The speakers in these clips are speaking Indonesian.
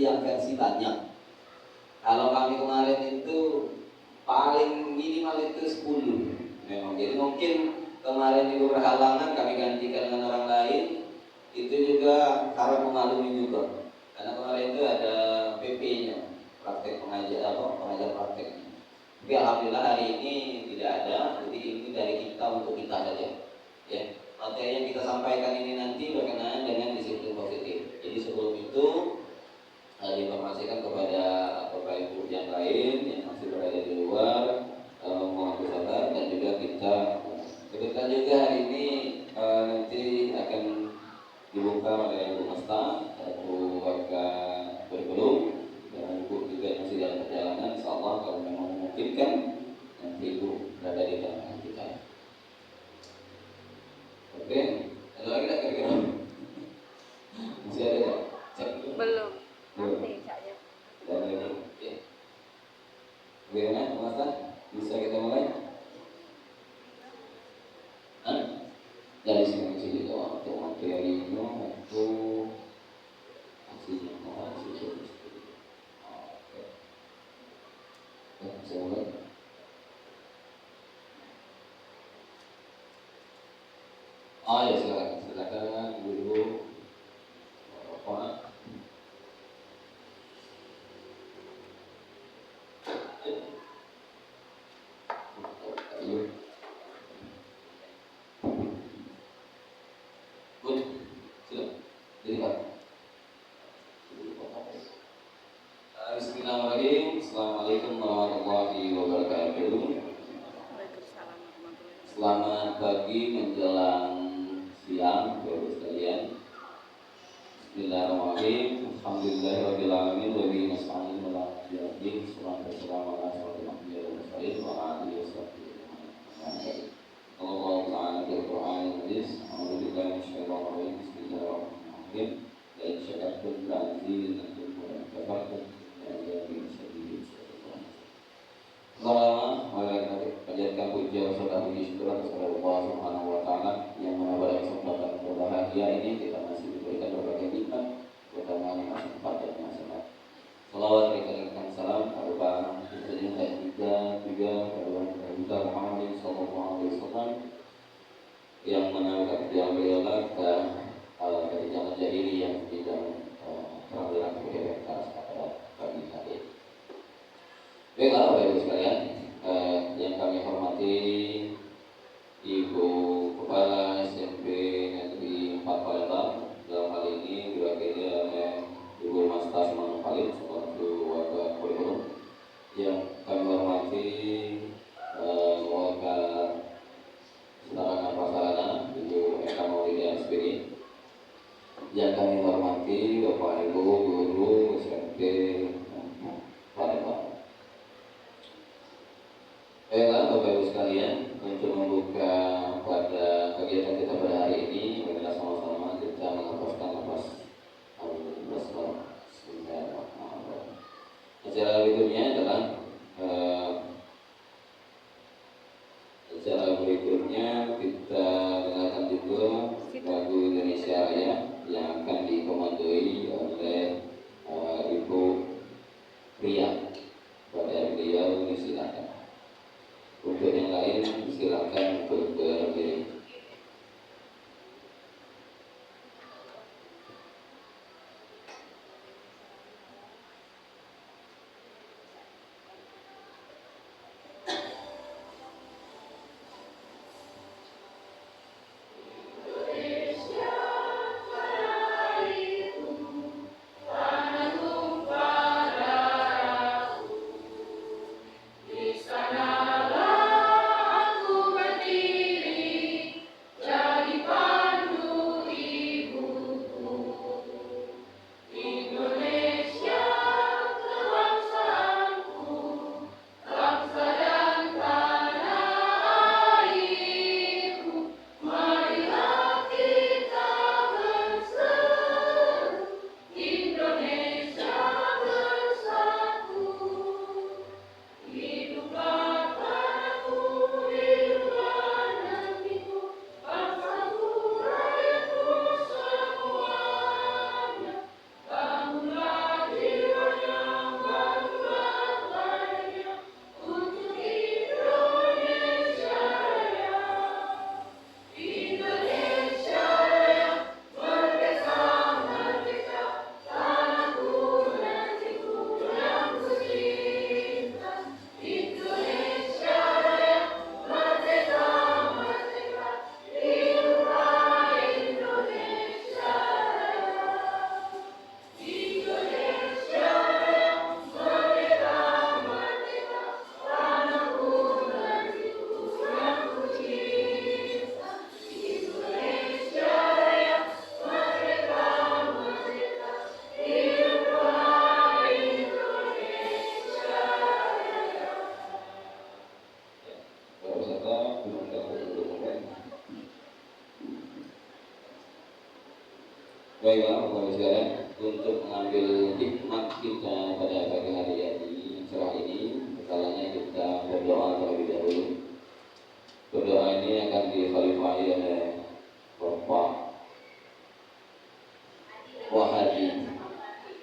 yang versi banyak. Kalau kami kemarin itu paling minimal itu 10 memang. Jadi mungkin kemarin ibu berhalangan, kami gantikan dengan orang lain. Itu juga harap memaklumi juga, karena kemarin itu ada PP-nya, praktek pengajar prakteknya. Tapi alhamdulillah hari ini tidak ada. Jadi ini dari kita untuk kita saja. Ya, materi yang kita sampaikan ini nanti berkenaan dengan disiplin positif. Jadi sebelum itu diinformasikan kepada Bapak Ibu yang lain yang masih berada di luar, mohon bersabar. Dan juga kita kebetulan juga hari ini nanti akan dibuka oleh Ibu Masta atau warga berbelum, dan Ibu juga masih dalam perjalanan. Insyaallah kalau memang memungkinkan nanti Ibu berada di tengah kita. Oke, ada lagi tak kira-kira? Masih ada tak? Cek dulu. Belum. Nanti caknya. Dan lagi, ya. Bagaimana, Mas Masta? Bisa kita mulai? Hah? Dari sini juga untuk materinya, untuk hasilnya, hasilnya. Oke. Ya, bisa mulai. Oh ya, silakan ibu-ibu. Apa? Bismillahirrahmanirrahim. Assalamualaikum warahmatullahi wabarakatuh. Selamat pagi menjelang siang, Bapak sekalian. Bismillahirrahmanirrahim. Alhamdulillahirabbil alamin wa bihi nasta'in ala amri sallallahu alaihi wa alihi wasallam. Allah Ta'ala bil Qur'an al-Majid. A'udzu billahi minasyaitonir rajim. Bismillahirrahmanirrahim. La in syakartum la azidannakum wa in kafartum la azabi syadid. Salam panjatkan puja serta puji syukur kepada Allah Subhanahu wa Ta'ala yang mana pada kesempatan berbahagia ini kita masih diberikan berbagai nikmat, terutama nikmat tempat dan masalah. Salawat berikan salam berupa senyum dan juga kepada kita Muhammad sallallahu alaihi wasallam yang menawarkan beliau dari jalan jahili yang tidak terang kebebasan pada pagi hari. Baiklah Bapak Ibu sekalian, yang kami hormati Ibu Kepala SMP Negeri 4 Palembang, dalam hal ini diwakili oleh Ibu Masta Semangat Khalid selaku warga kurikulum. Yang kami hormati warga Sarana Prasarana Ibu Eka Maulida SPD. Yang kami hormati Bapak Ibu guru SMP Palembang. Baiklah Bapak Ibu sekalian, untuk membuka pada kegiatan kita pada hari ini, marilah sama-sama kita menghafalkan nafas Bismillahirrahmanirrahim. Acara berikutnya adalah kita dengarkan juga lagu Indonesia Raya yang akan dikomandoi oleh Ibu Ria. Pada beliau silakan. Untuk yang lain silakan untuk berdiri.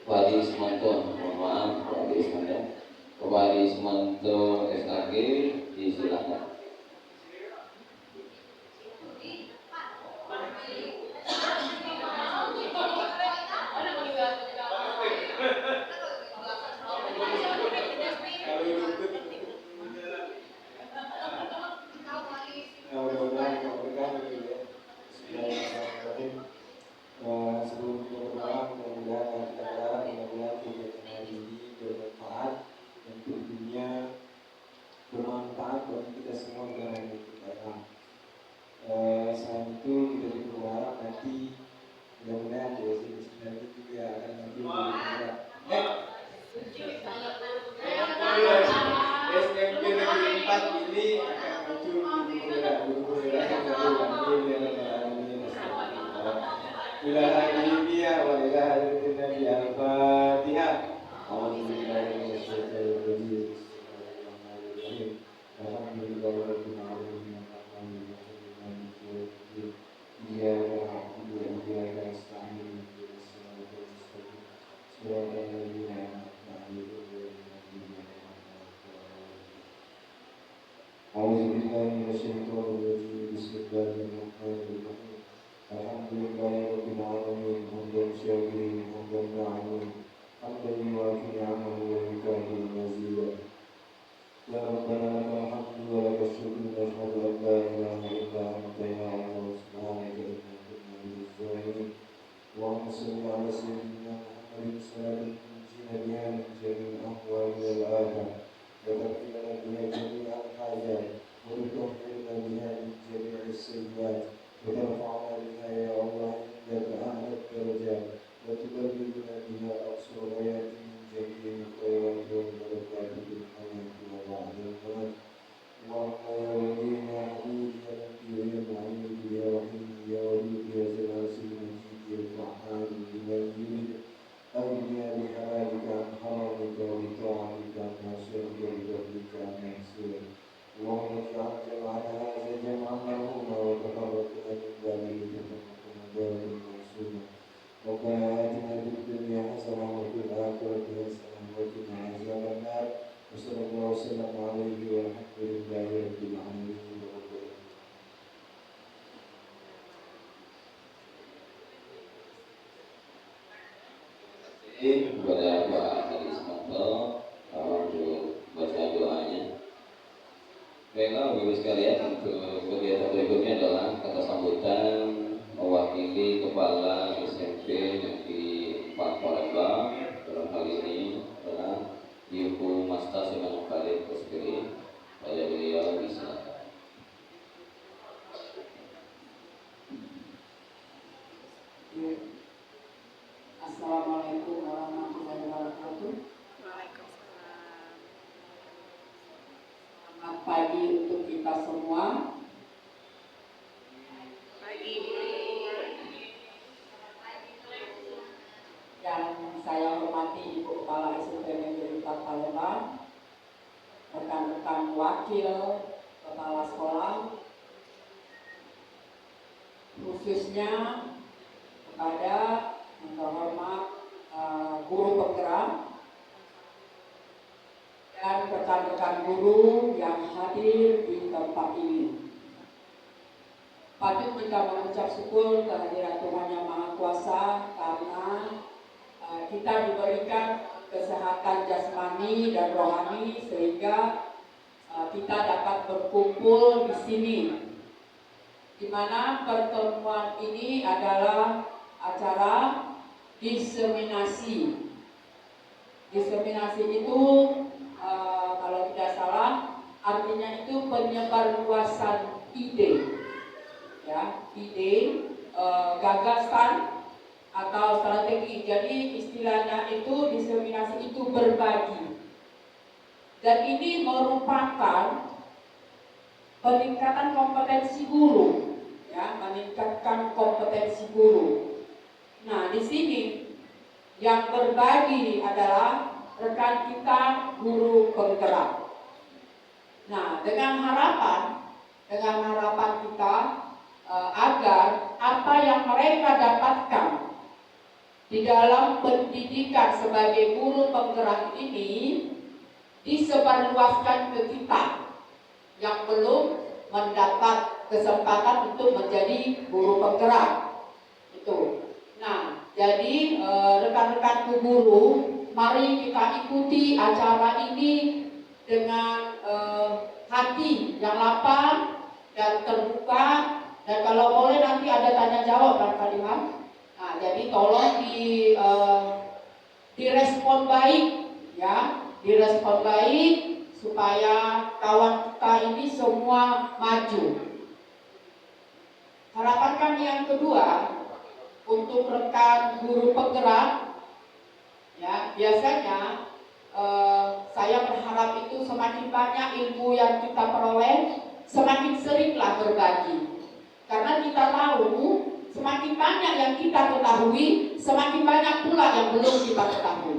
Wadi Ismanto, mohon maaf, Wadi Ismanto, Wadi Ismanto SKG, disilakan. Sebelum kita berdoa, mudah-mudahan kita berharap mudah-mudahan kegiatan hari ini bermanfaat dan tentunya bermanfaat bagi kita semua dalam hidup kita. Selain itu kita juga berharap nanti mudah-mudahan JSC itu juga akan nanti bergerak. SMK Negeri 4 ini akan maju bergerak Bismillahirrahmanirrahim. Walillahil Al-Fatihah. A'udzubillahi minasyaitonir rajim. Bismillahirrahmanirrahim. Alhamdulillahirabbil alamin. Iyyaka na'budu wa iyyaka nasta'in. Ihdinas siratal mustaqim. Shiratal ladzina an'amta 'alaihim ghairil maghdubi 'alaihim waladdallin. A'udzubillahi minasyaitonir rajim. Bismillahirrahmanirrahim. Alhamdulillahirabbil alamin. Hamdan syakirin, hamdan na'imin, hamdan yuwafi ni'amahu wa yukafi mazida. Ya Rabbana lakal hamdu wa lakal syukru. Nashhadu an la ilaha illa anta ya Allah. Subhanaka inna kunna minaz zalimin. Allahumma shalli ala sayyidina Muhammadin salatan tunjina biha min jami'il ahwali wal afat wa taqdi lana biha jami'al hajat wa tutahhirna biha min jami'is sayyi'at وترفعنا بها يا الله عندك أعلى الدرجات وتبلغنا بها أقصى الغايات من جميع الخيرات والبركات في الحياة وبعد الممات. اللهم يا ولي يا حبيب يا لطيف يا معين يا رحيم يا ودود يا ذا العرش المجيد يا الرحمن بما يريد أغننا بحلالك عن حرامك وبطاعتك عن معصيتك وبفضلك عن معصيتك. اللهم اجعل جمعنا هذا جمعا مرحوما وتفرقنا من بعده تفرقا مباركا معصوما. ربنا آتنا في الدنيا حسنة وفي الآخرة حسنة وقنا عذاب النار. وصلى الله وسلم عليه والحمد لله رب العالمين. Kepada Pak Hadi Ismanto untuk baca doanya. Baiklah, Bapak sekalian, untuk kegiatan berikutnya adalah kata sambutan mewakili Kepala SMP Negeri 4 Palembang. Dalam hal ini adalah Ibu Masta Semanuk Khalid Koskeri. Pada beliau disilakan. Assalamualaikum warahmatullahi wabarakatuh. Waalaikumsalam. Selamat pagi untuk kita semua. Pagi. Yang saya hormati Ibu Kepala SMP Negeri 4 Palembang, rekan-rekan wakil kepala sekolah, khususnya kepada yang terhormat guru penggerak dan rekan-rekan guru yang hadir di tempat ini. Patut kita mengucap syukur kehadiran Tuhan Yang Maha Kuasa karena kita diberikan kesehatan jasmani dan rohani sehingga kita dapat berkumpul di sini, di mana pertemuan ini adalah acara diseminasi. Diseminasi itu kalau tidak salah artinya itu penyebarluasan ide, ya, ide, gagasan atau strategi. Jadi istilahnya itu diseminasi itu berbagi. Dan ini merupakan peningkatan kompetensi guru, ya, meningkatkan kompetensi guru. Nah, di sini yang berbagi adalah rekan kita guru penggerak. Nah, dengan harapan kita agar apa yang mereka dapatkan di dalam pendidikan sebagai guru penggerak ini disebarluaskan ke kita yang belum mendapat kesempatan untuk menjadi guru penggerak itu. Nah, jadi rekan-rekanku guru, mari kita ikuti acara ini dengan hati yang lapang dan terbuka, dan kalau boleh nanti ada tanya jawab kan Pak Ilham. Nah, jadi tolong direspon baik ya, direspon baik supaya kawan kita ini semua maju. Harapan kami yang kedua untuk rekan guru penggerak, ya biasanya saya berharap itu semakin banyak ilmu yang kita peroleh, semakin seringlah berbagi. Karena kita tahu semakin banyak yang kita ketahui, semakin banyak pula yang belum kita ketahui.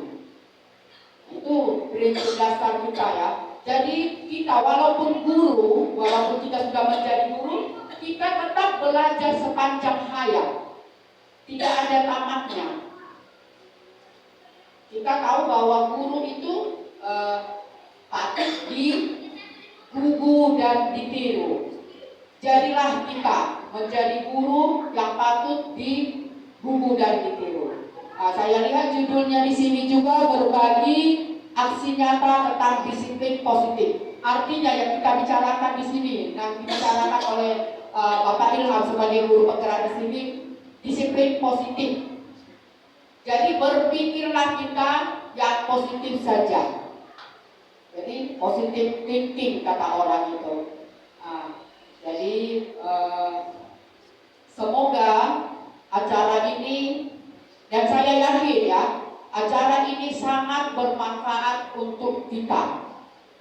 Itu prinsip dasar kita ya. Jadi kita walaupun guru, walaupun kita sudah menjadi guru, kita tetap belajar sepanjang hayat. Tidak ada tamatnya. Kita tahu bahwa guru itu patut digugu dan ditiru. Jadilah kita menjadi guru yang patut digugu dan ditiru. Nah, saya lihat judulnya di sini juga berbagi aksi nyata tentang disiplin positif. Artinya yang kita bicarakan di sini, yang dibicarakan oleh Bapak Ilham sebagai guru penggerak di sini, disiplin positif. Jadi berpikirlah kita yang positif saja. Jadi positive thinking kata orang itu. Nah, jadi semoga acara ini, dan saya yakin ya, acara ini sangat bermanfaat untuk kita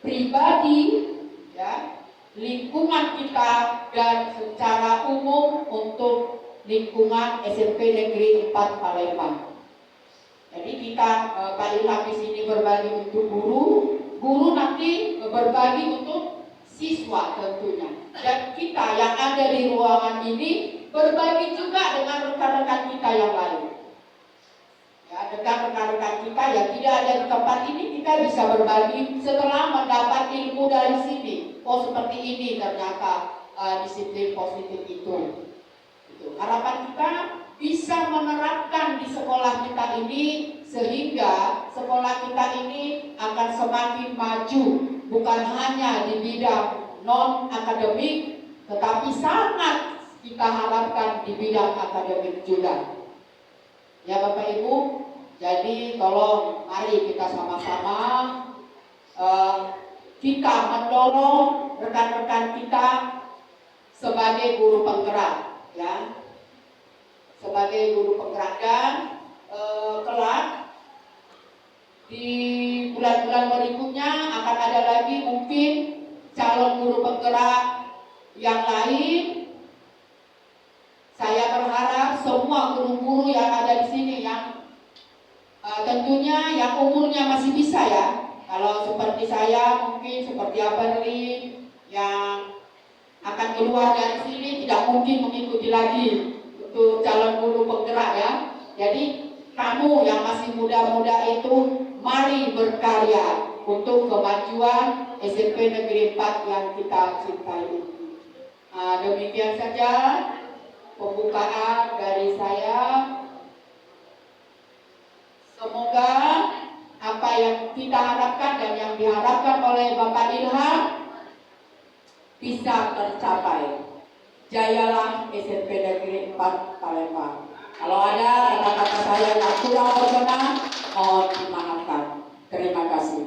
pribadi, ya, lingkungan kita, dan secara umum untuk lingkungan SMP Negeri 4 Palembang. Jadi kita Pak Ilham di sini berbagi untuk guru nanti berbagi untuk siswa tentunya. Dan kita yang ada di ruangan ini berbagi juga dengan rekan-rekan kita yang lain. Ya, dengan rekan-rekan kita yang tidak ada di tempat ini, kita bisa berbagi setelah mendapat ilmu dari sini. Oh, seperti ini ternyata disiplin positif itu. Harapan kita bisa menerapkan di sekolah kita ini sehingga sekolah kita ini akan semakin maju, bukan hanya di bidang non akademik, tetapi sangat kita harapkan di bidang akademik juga. Ya Bapak Ibu, jadi tolong mari kita sama-sama kita mendorong rekan-rekan kita sebagai guru penggerak, ya, sebagai guru penggerak, dan kelak di bulan-bulan berikutnya akan ada lagi mungkin calon guru penggerak yang lain. Saya berharap semua guru-guru yang ada di sini yang tentunya yang umurnya masih bisa ya. Kalau seperti saya, mungkin seperti Aberlin yang akan keluar dari sini tidak mungkin mengikuti lagi untuk calon guru penggerak ya. Jadi kamu yang masih muda-muda itu mari berkarya untuk kemajuan SMP Negeri 4 yang kita cintai. Demikian saja pembukaan dari saya. Semoga apa yang kita harapkan dan yang diharapkan oleh Bapak Ilham bisa tercapai. Jayalah SMP Negeri 4 Palembang. Kalau ada kata-kata saya yang kurang berkenan, mohon dimaafkan. Terima kasih.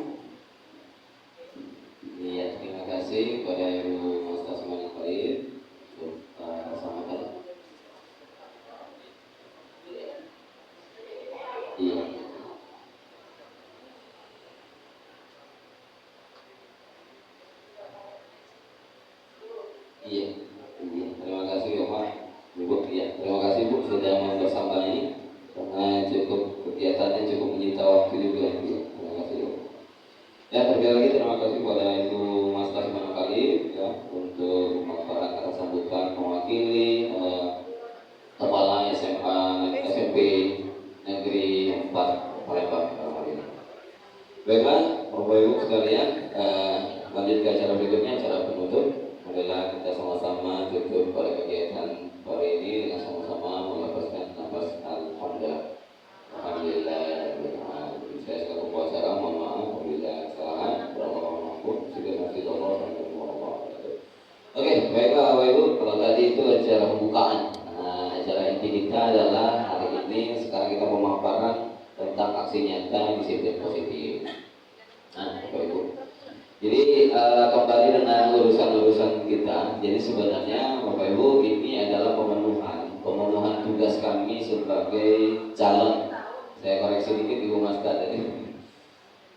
Iya, terima kasih kepada Ibu Mas Tasman Khalid untuk sambutan. Iya. Iya, terima kasih Bapak, Ibu. Iya, terima kasih Bu sudah membersamai karena cukup kegiatannya cukup menyita waktu juga. Iya, terima kasih Bu. Ya, sekali lagi terima kasih kepada Ibu Mas Tasman Khalid ya untuk kata sambutan mewakili kepala SMP Negeri Baiklah, Bapak Ibu sekalian, lanjut ke acara berikutnya, acara penutup. Marilah kita sama-sama tutup pada kegiatan hari ini dengan sama-sama melepaskan nafas alhamdulillah. Alhamdulillah. Saya selaku puasa, mohon maaf apabila kesalahan, berapa mampu, sudah masih Allah dan Allah. Oke, baiklah Bapak Ibu, kalau tadi itu acara pembukaan. Nah, acara inti kita adalah hari ini sekarang kita memaparan tentang aksi nyata disiplin positif. Nah, Bapak Ibu. Jadi kembali dengan urusan-urusan kita. Jadi sebenarnya Bapak Ibu ini adalah pemenuhan tugas kami sebagai calon. Saya koreksi dikit Ibu Maska tadi.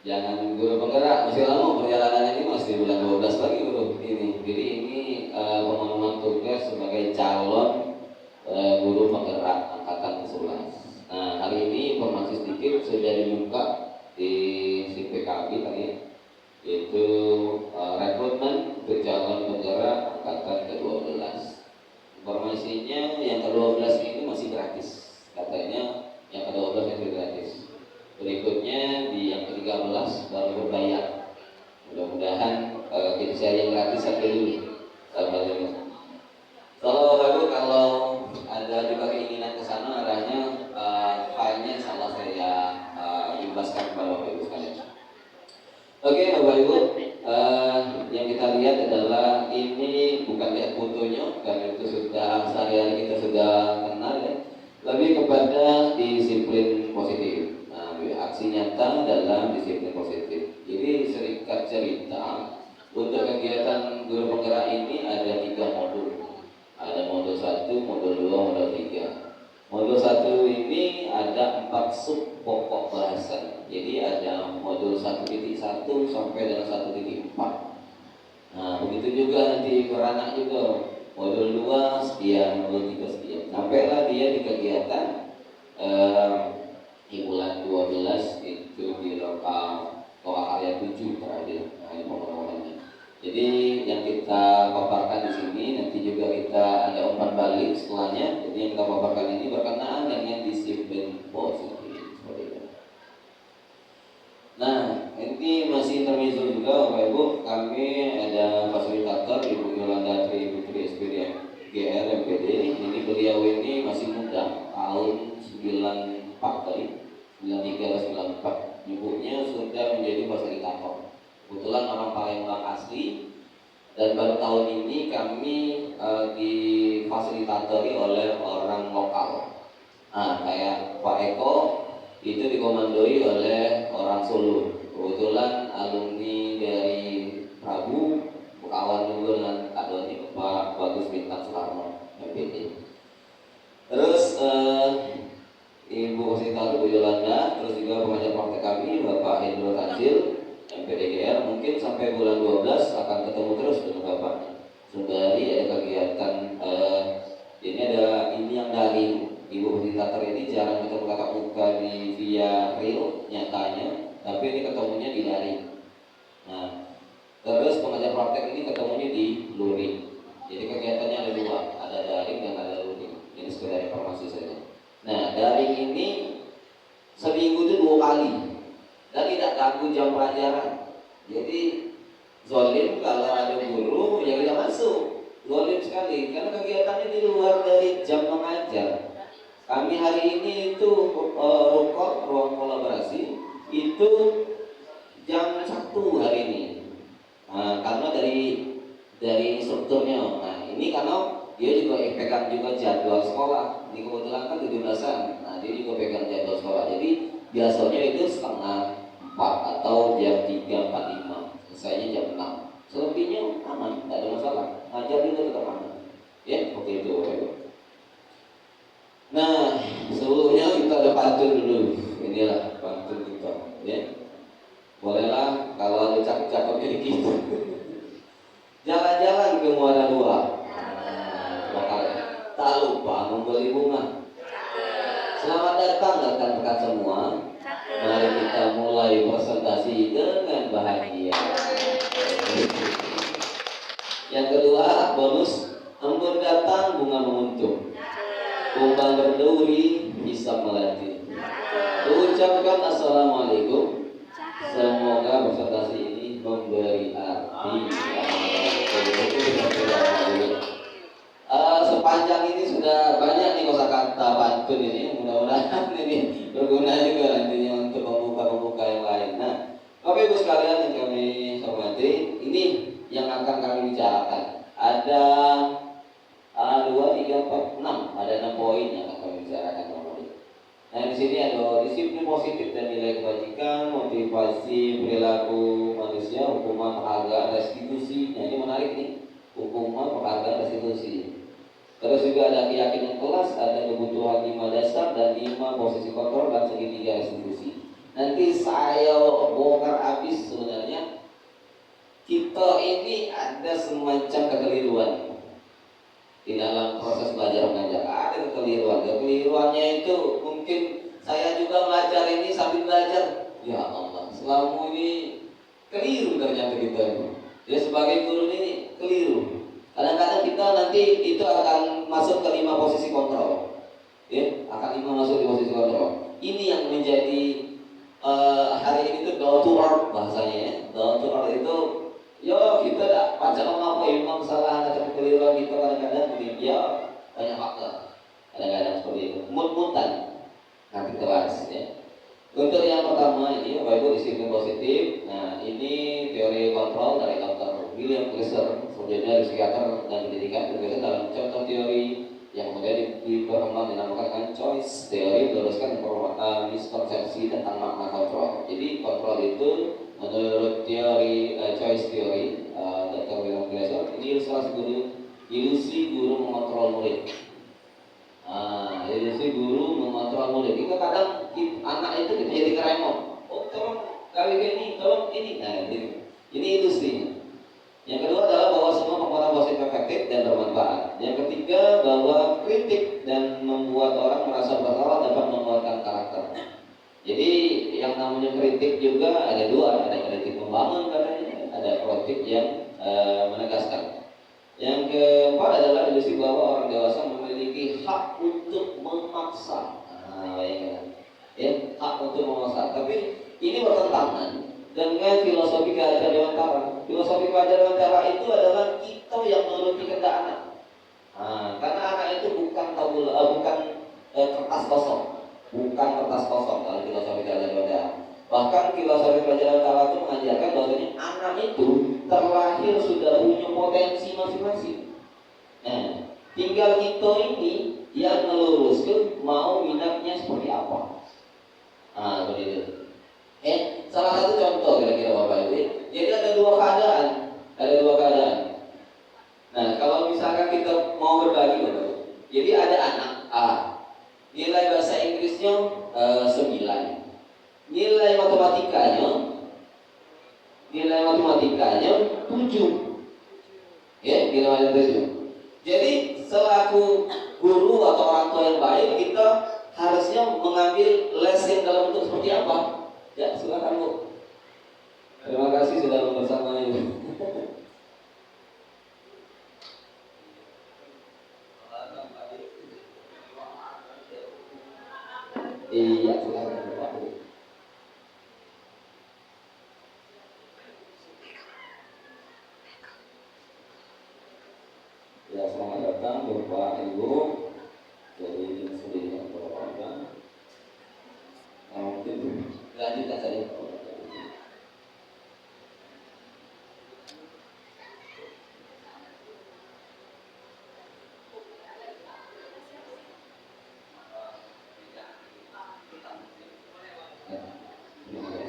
Jangan guru penggerak, masih lama perjalanan ini, masih bulan 12 lagi bro ini. Jadi ini pemenuhan tugas sebagai calon guru penggerak angkatan 11. Nah, hari ini informasi sedikit sudah dibuka di PKB tadi, yaitu rekrutmen untuk calon penggerak angkatan ke-12. Informasinya yang ke-12 ini masih gratis, katanya yang ke-12 itu gratis. Berikutnya di yang ke-13 baru berbayar. Mudah-mudahan kita share yang gratis sampai dulu. Kalau ada juga keinginan ke sana arahnya, filenya salah saya bebaskan kepada Bapak Ibu sekalian. Oke Bapak Ibu, yang kita lihat adalah ini bukan lihat fotonya karena itu sudah sehari-hari kita sudah kenal ya. Lebih kepada disiplin positif. Nah, aksi nyata dalam disiplin positif. Jadi singkat cerita, untuk kegiatan guru penggerak ini ada 3 modul. Ada modul 1, modul 2, modul 3. Modul 1 ini ada 4 sub pokok bahasan. Jadi ada modul 1.1 sampai dengan 1.4. Nah, begitu juga nanti beranak juga. Modul 2 sekian, modul 3 sekian. Sampailah dia di kegiatan di bulan 12 itu di lokal karya 7 terakhir. Nah, ini pengumumannya. Jadi yang kita paparkan di sini nanti juga kita ada umpan balik setelahnya. Jadi yang kita paparkan ini berkenaan dengan disiplin positif. Seperti itu. Nah, ini masih intermezzo juga Bapak Ibu. Kami ada fasilitator Ibu Yolanda Tri Putri SPDM GR MPD. Ini beliau ini masih muda, tahun 94 tadi, 93 atau 94. Ibunya sudah menjadi fasilitator. Kebetulan orang Palembang asli, dan baru tahun ini kami difasilitatori oleh orang lokal. Nah, kayak Pak Eko itu dikomandoi oleh orang Solo. Kebetulan alumni dari Prabu, kawan juga dengan Kak Doni, Pak Bagus Bintang Sularno MPD. Terus Ibu Fasilitator Bu Yolanda, terus juga pengajar praktek kami Bapak Hendro Tanzil MPDGR. Mungkin sampai bulan 12 akan ketemu terus dengan Bapaknya. Sembari ada kegiatan ini yang daring. Ibu Fasilitator ini jarang ketemu tatap muka di via real nyatanya, tapi ini ketemunya di daring. Nah, terus pengajar praktek ini ketemunya di luring. Jadi kegiatannya ada 2, ada daring dan ada luring. Ini sekedar informasi saja. Nah, daring ini seminggu itu 2 kali dan tidak ganggu jam pelajaran. Jadi zolim kalau ada guru yang tidak masuk, zolim sekali karena kegiatannya di luar dari jam mengajar. Kami hari ini itu rukot ruang kolaborasi itu jam 1 hari ini. Nah, karena dari instrukturnya. Nah, ini karena dia juga pegang juga jadwal sekolah. Ini kebetulan kan 17-an. Nah, dia juga pegang jadwal sekolah. Jadi biasanya itu setengah 4 atau jam 3.45. Selesainya jam 6. Selebihnya aman, tidak ada masalah. Ngajar juga tetap aman. Ya, seperti itu. Nah, sebelumnya kita ada pantun dulu. Inilah pantun kita, ya. Bolehlah kalau ada cakep-cakepnya dikit. Jalan-jalan ke Muara 2. Lokal. Tak lupa membeli bunga. Selamat datang rekan-rekan semua. Mari kita mulai presentasi dengan bahagia. Yang kedua, bonus embun datang bunga menguntung. Kumbang berduri bisa melatih. Ucapkan assalamualaikum. Semoga presentasi ini memberi arti sepanjang ini sudah banyak nih kosakata pantun ini, mudah-mudahan ini berguna juga nantinya untuk pembuka-pembuka yang lain. Nah, Bapak Ibu sekalian yang kami hormati, ini yang akan kami bicarakan. Ada 2, 3, 4, 6, ada 6 poin yang akan kami bicarakan. Nah, di sini ada disiplin positif dan nilai kebajikan, motivasi perilaku manusia, hukuman, penghargaan, restitusi. Nah, ini menarik nih, hukuman, penghargaan, restitusi. Terus juga ada keyakinan kelas, ada kebutuhan 5 dasar dan 5 posisi kontrol dan segitiga restitusi. Nanti saya bongkar habis sebenarnya kita ini ada semacam kekeliruan di dalam proses belajar mengajar. Ada kekeliruan. Kekeliruannya itu mungkin saya juga belajar ini sambil belajar. Ya Allah, selama ini keliru ternyata kita ini. Ya sebagai guru ini keliru. Kadang-kadang kita nanti itu akan masuk ke 5 posisi kontrol. Ya, akan 5 masuk di posisi kontrol. Ini yang menjadi hari ini itu down to earth bahasanya ya. Down to earth itu yo kita tak baca apa imam kesalahan atau kekeliruan kita kadang-kadang ini ya banyak faktor. Kadang-kadang seperti itu. Mut-mutan. Nanti kita bahas ya. Untuk yang pertama ini Bapak Ibu disiplin positif. Nah, ini teori kontrol dari Dr. William Glasser, sarjana psikiater dan pendidikan, terlihat dalam contoh teori yang kemudian diperkembang dinamakan dengan choice teori, meluruskan miskonsepsi tentang makna kontrol. Jadi kontrol itu menurut teori choice teori Dr. William Glasser ini ilusi guru mengontrol murid. Ilusi guru mengontrol murid. Kita kadang anak itu kita jadi keremon. Oh tolong kali ini, tolong ini. Nah ini ilusinya. Yang kedua adalah bahwa semua penguatan positif efektif dan bermanfaat. Yang ketiga bahwa kritik dan membuat orang merasa bersalah dapat menguatkan karakter. Jadi yang namanya kritik juga ada 2, ada kritik membangun katanya, ada kritik yang menegaskan. Yang keempat adalah ilusi bahwa orang dewasa memiliki hak untuk memaksa. Hak untuk memaksa. Tapi ini bertentangan dengan filosofi keajaran Dewantara. Filosofi keajaran Dewantara itu adalah kita yang menuruti kehendak anak. Karena anak itu bukan kertas kosong, bukan kertas kosong dalam filosofi keajaran Dewantara. Bahkan filosofi keajaran Dewantara itu mengajarkan bahwasanya anak itu terlahir sudah punya potensi masing-masing. Nah, tinggal kita ini yang meluruskan mau minatnya seperti apa. Begitu. Salah satu contoh kira-kira Bapak Ibu. Jadi ada 2 keadaan. Nah, kalau misalkan kita mau berbagi Bapak Ibu. Jadi ada anak A. Nilai bahasa Inggrisnya 9. Nilai matematikanya 7. Ya, nilai matematikanya 7. Jadi selaku guru atau orang tua yang baik, kita harusnya mengambil les yang dalam bentuk seperti apa? Ya, silakan Bu. Terima kasih sudah membersamai. Iya, silakan Pak. Ya, selamat datang Bapak Ibu dari Dinas Pendidikan Kabupaten. Mungkin lanjutkan saja.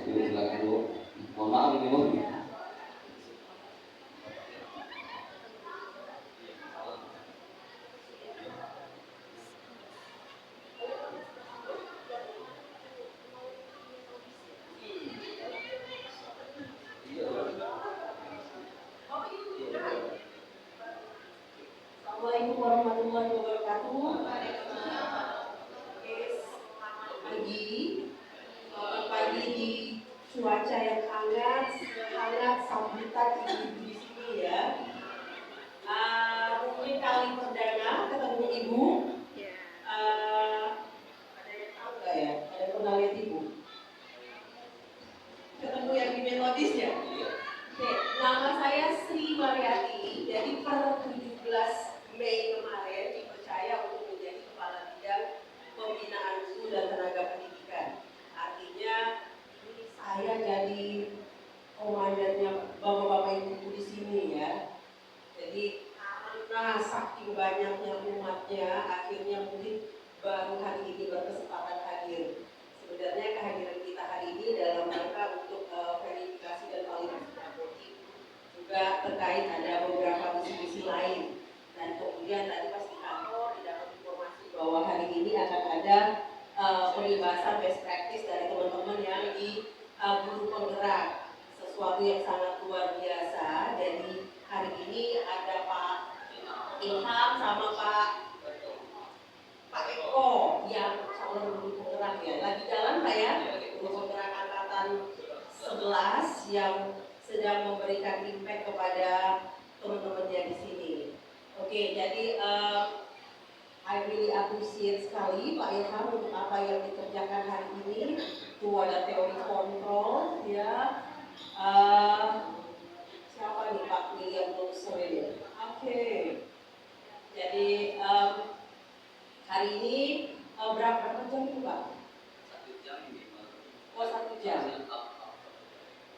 Silakan Bu. Mohon maaf ini Bu. Assalamualaikum warahmatullahi wabarakatuh. Selamat pagi di cuaca yang hangat sambutan ibu di sini ya. Mungkin kali perdana ketemu ibu. Ada yang tahu nggak ya? Ada yang pernah lihat ibu? Ketemu saya jadi komandannya bapak-bapak ibu di sini ya. Jadi karena saking banyaknya umatnya, akhirnya mungkin baru hari ini berkesempatan hadir. Sebenarnya kehadiran kita hari ini dalam rangka untuk verifikasi dan validasi narkotik, juga terkait ada beberapa misi-misi lain. Dan kemudian tadi pas di kantor didapat informasi bahwa hari ini akan ada pembahasan best practice dari teman-teman yang di guru penggerak, sesuatu yang sangat luar biasa. Jadi hari ini ada Pak Ilham sama Pak Eko yang calon guru penggerak ya. Lagi jalan Pak ya, guru penggerak angkatan 11 yang sedang memberikan impact kepada teman-temannya di sini. Oke, jadi I really appreciate sekali Pak Ilham untuk apa yang dikerjakan hari ini. Itu ada teori kontrol ya. Siapa nih Pak William Longsoe? Oke. Jadi hari ini berapa jam itu Pak? 1 jam ini. Oh 1 jam.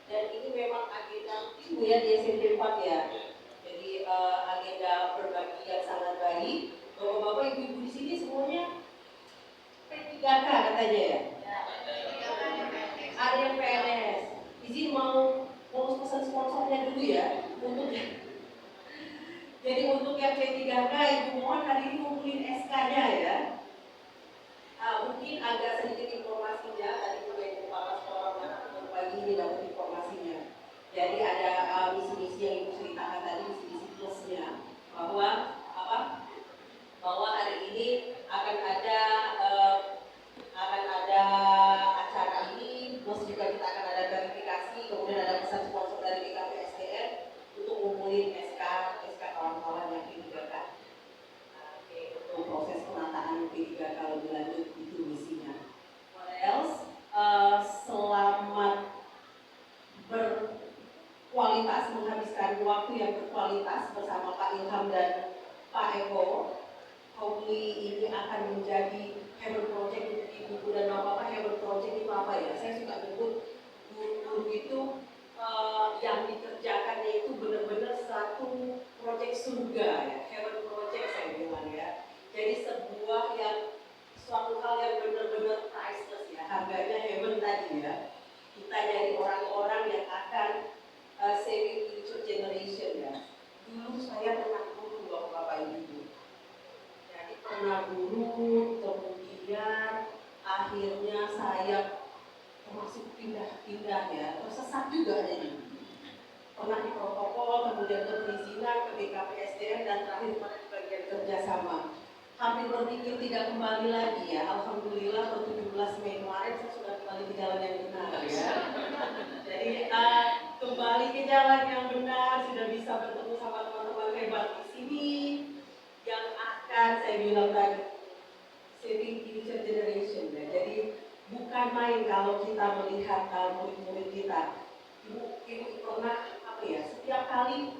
Dan ini memang agenda ibu ya di SMP 4 ya. Jadi agenda berbagi yang sangat baik. Bapak-bapak ibu-ibu di sini semuanya P3K katanya ya. Ada yang PNS. Izin mau pesan sponsornya dulu ya untuk jadi untuk yang P3K ibu mohon hari ini ngumpulin SK-nya ya. Mungkin agak sedikit informasinya tadi juga Ibu Kepala Sekolah pagi ini dapat informasinya. Jadi ada misi-misi yang Ibu ceritakan tadi, misi-misi plusnya bahwa bahwa hari ini akan ada acara ini, plus juga kita akan ada verifikasi, kemudian ada pesan sponsor dari BKPSDM untuk ngumpulin SK kawan-kawan yang P3K. Oke, untuk proses penataan P3K lebih lanjut itu misinya. What else? Selamat berkualitas, menghabiskan waktu yang berkualitas bersama Pak Ilham dan Pak Eko. Hopefully ini akan menjadi Heaven Project untuk ibu dan bapak. Heaven Project itu apa ya? Saya suka nyebut guru-guru itu yang dikerjakannya itu benar-benar satu proyek surga ya. Heaven Project saya bilang ya. Jadi sebuah yang suatu hal yang benar-benar priceless ya. Harganya heaven tadi ya. Kita jadi orang-orang yang akan saving future generation ya. Dulu saya pernah guru bapak ibu. Pernah guru, kemudian akhirnya saya termasuk pindah-pindah ya, tersesat juga jadi. Pernah di protokol, kemudian ke perizinan, ke BKPSDM, dan terakhir pada di bagian kerjasama. Hampir berpikir tidak kembali lagi ya, alhamdulillah per 17 Mei kemarin saya sudah kembali ke jalan yang benar ya. Jadi kembali ke jalan yang benar, sudah bisa bertemu sama teman-teman hebat di sini, yang akan saya bilang tadi saving future generation ya. Jadi bukan main kalau kita melihat murid-murid kita. Ibu pernah apa ya? Setiap kali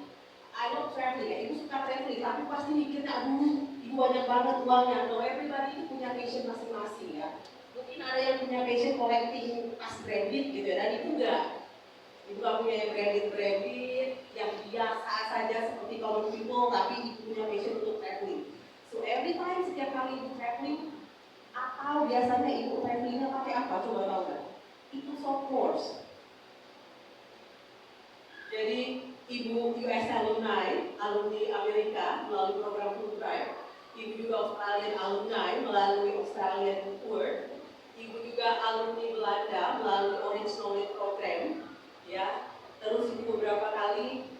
I don't traveling ya, ibu suka traveling, tapi pasti mikirnya aduh, ibu banyak banget uangnya. No, everybody itu punya passion masing-masing ya. Mungkin ada yang punya passion collecting tas branded gitu ya, dan ibu enggak. Ibu gak punya yang branded, yang biasa saja seperti common people, tapi ibu punya passion untuk traveling. So every time setiap kali ibu traveling, atau biasanya ibu travelingnya pakai apa? Coba tahu nggak? Itu soft course. Jadi ibu US alumni Amerika melalui program Fulbright, ibu juga Australian alumni melalui Australian Tour, ibu juga alumni Belanda melalui Orange Knowledge Program, ya. Terus ibu beberapa kali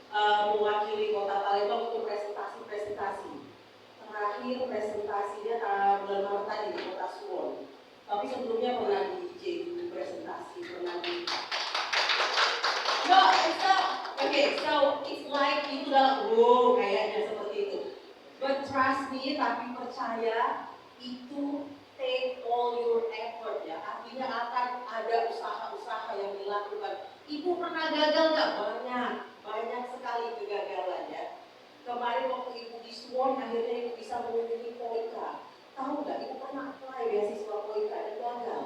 mewakili Kota Palembang untuk presentasi. Terakhir presentasinya bulan Maret tadi di Kota Suwon. Tapi sebelumnya pernah di JU presentasi, pernah di No, it's not. Okay, so it's like itu dalam kayaknya seperti itu. But trust me, tapi percaya itu take all your effort ya. Artinya akan ada usaha-usaha yang dilakukan. Ibu pernah gagal nggak? Banyak sekali kegagalan ya. Kemarin waktu ibu di Suwon, akhirnya ibu bisa mengunjungi Poika. Tahu nggak? Ibu pernah apply beasiswa Poika dan gagal.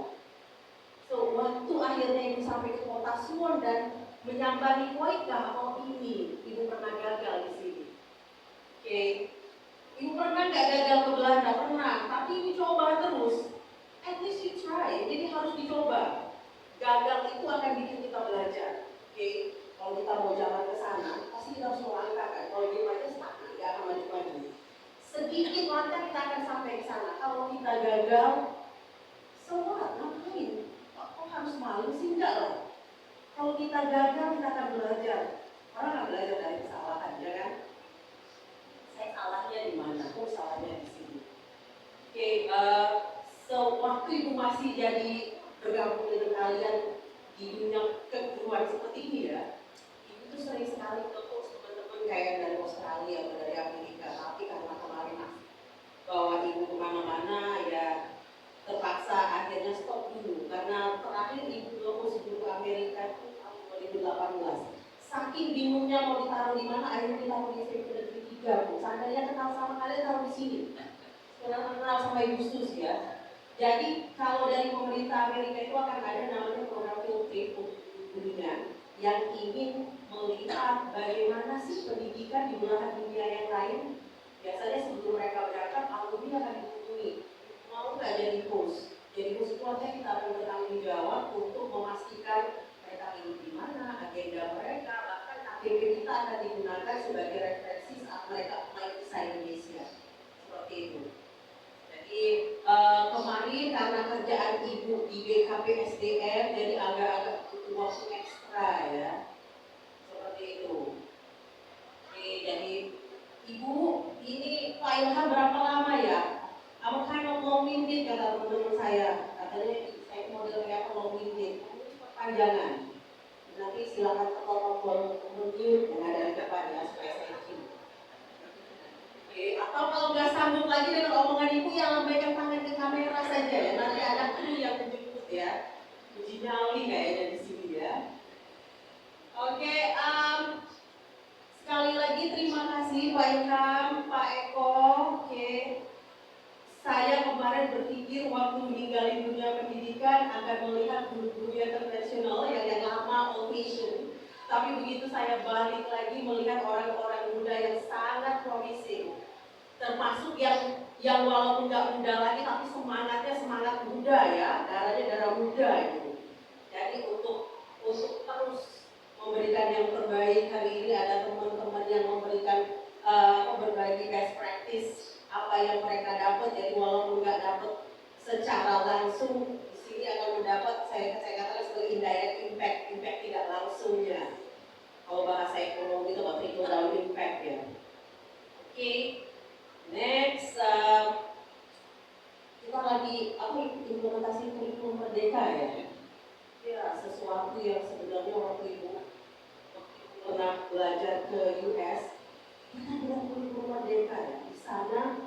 So waktu akhirnya ibu sampai ke Kota Suwon dan menyambangi Koika. Oh ini, ibu pernah gagal di sini. Oke, ibu pernah nggak gagal ke Belanda? Pernah, tapi ibu coba terus. At least you try, jadi harus dicoba. Gagal itu akan bikin kita belajar. Oke, kalau kita mau jalan ke sana, pasti kita harus melangkah kan. Kalau di aja stagnan, nggak akan maju-maju. Sedikit langkah kita akan sampai ke sana. Kalau kita gagal, so what? Ngapain? Kok harus malu sih? Enggak lah. Kalau kita gagal, kita akan belajar. Orang akan belajar dari kesalahan, ya kan? Saya salahnya di mana? Kok salahnya di sini? Oke, sewaktu ibu masih jadi bergabung dengan kalian di dunia keguruan seperti ini ya, ibu tuh sering sekali ketemu teman-teman kayak dari Australia atau dari Amerika, tapi karena kemarin bawa ibu kemana-mana ya terpaksa akhirnya stop dulu karena terakhir ibu sebelum ke Amerika itu tahun 2018. Saking bingungnya mau ditaruh di mana, akhirnya ditaruh di SMP Negeri 3 Bu. Seandainya kenal sama kalian taruh di sini. Kenal sama Ibu Sus ya. Jadi kalau dari pemerintah Amerika itu akan ada namanya program field trip untuk dunia yang ingin melihat bagaimana sih pendidikan di belahan dunia yang lain. Biasanya sebelum mereka berangkat, alumni akan dihubungi. Mau nggak jadi host? Jadi host itu artinya kita akan bertanggung jawab untuk memastikan mereka hidup di mana, agenda mereka, bahkan KTP kita akan digunakan sebagai referensi saat mereka apply visa Indonesia. Seperti itu. Jadi kemarin karena kerjaan ibu di BKP SDM, jadi agak-agak butuh waktu ekstra ya. Seperti itu. Oke, jadi ibu ini Pak Ilham berapa lama ya? I'm kind of long-winded kata teman-teman saya. Katanya saya model kayak long-winded. Panjangan. Nanti silakan tekan tombol mute yang ada di depan ya supaya saya izin. Oke, atau kalau nggak sanggup lagi dengan omongan ibu yang lambaikan tangan ke kamera saja ya. Nanti ada kru yang menjemput ya. Uji nyali kayaknya di sini ya. Oke, sekali lagi terima kasih Pak Ilham, Pak Eko. Oke. Saya kemarin berpikir waktu meninggalin dunia pendidikan akan melihat guru-guru yang internasional yang lama old fashion. Tapi begitu saya balik lagi melihat orang-orang muda yang sangat promising, termasuk yang walaupun nggak muda lagi tapi semangatnya semangat muda ya, darahnya darah muda itu. Jadi untuk terus memberikan yang terbaik, hari ini ada teman-teman yang memberikan berbagi best practice apa yang mereka dapat. Jadi walaupun nggak dapat secara langsung, di sini akan mendapat saya katakan sebagai indirect impact tidak langsungnya. Kalau bahasa ekonomi itu trickle down impact ya. Oke, next kita lagi implementasi kurikulum merdeka ya. Ya sesuatu yang sebenarnya waktu ibu pernah belajar ke US, kita bilang kurikulum merdeka ya. Di sana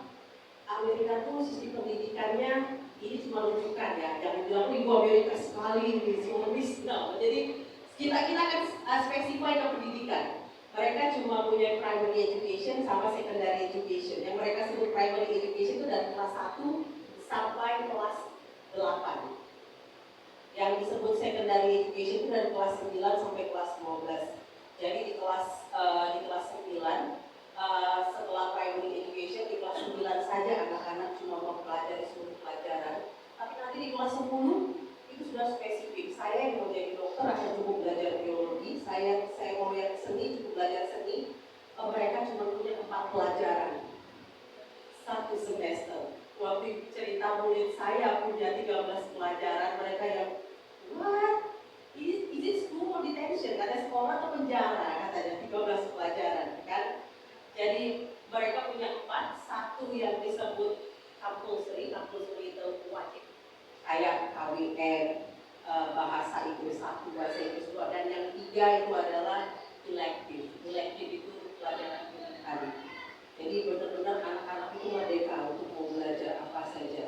Amerika tuh sistem pendidikannya ini cuma rujukan ya, jangan bilang ibu Amerika sekali ini Zionis. No, jadi kita akan spesify ke pendidikan. Mereka cuma punya primary education sama secondary education. Yang mereka sebut primary education itu dari kelas 1 sampai kelas 8. Yang disebut secondary education itu dari kelas 9 sampai kelas 12. Jadi di kelas 9 setelah primary education di kelas 9 saja anak-anak cuma mempelajari seluruh pelajaran. Tapi nanti di kelas 10 itu sudah spesifik. Saya yang mau jadi dokter akan cukup belajar biologi. Saya mau yang seni cukup belajar seni. Mereka cuma punya 4 pelajaran 1 semester. Waktu cerita murid saya punya 13 pelajaran, mereka yang what? Is it school or detention? Kata sekolah atau penjara? Katanya 13 pelajaran kan. Jadi mereka punya 4, 1 yang disebut compulsory itu wajib. Kayak KWN, bahasa Inggris 1, bahasa Inggris 2, dan yang 3 itu adalah elective. Elective itu pelajaran pilihan. Jadi benar-benar anak-anak itu merdeka untuk mau belajar apa saja.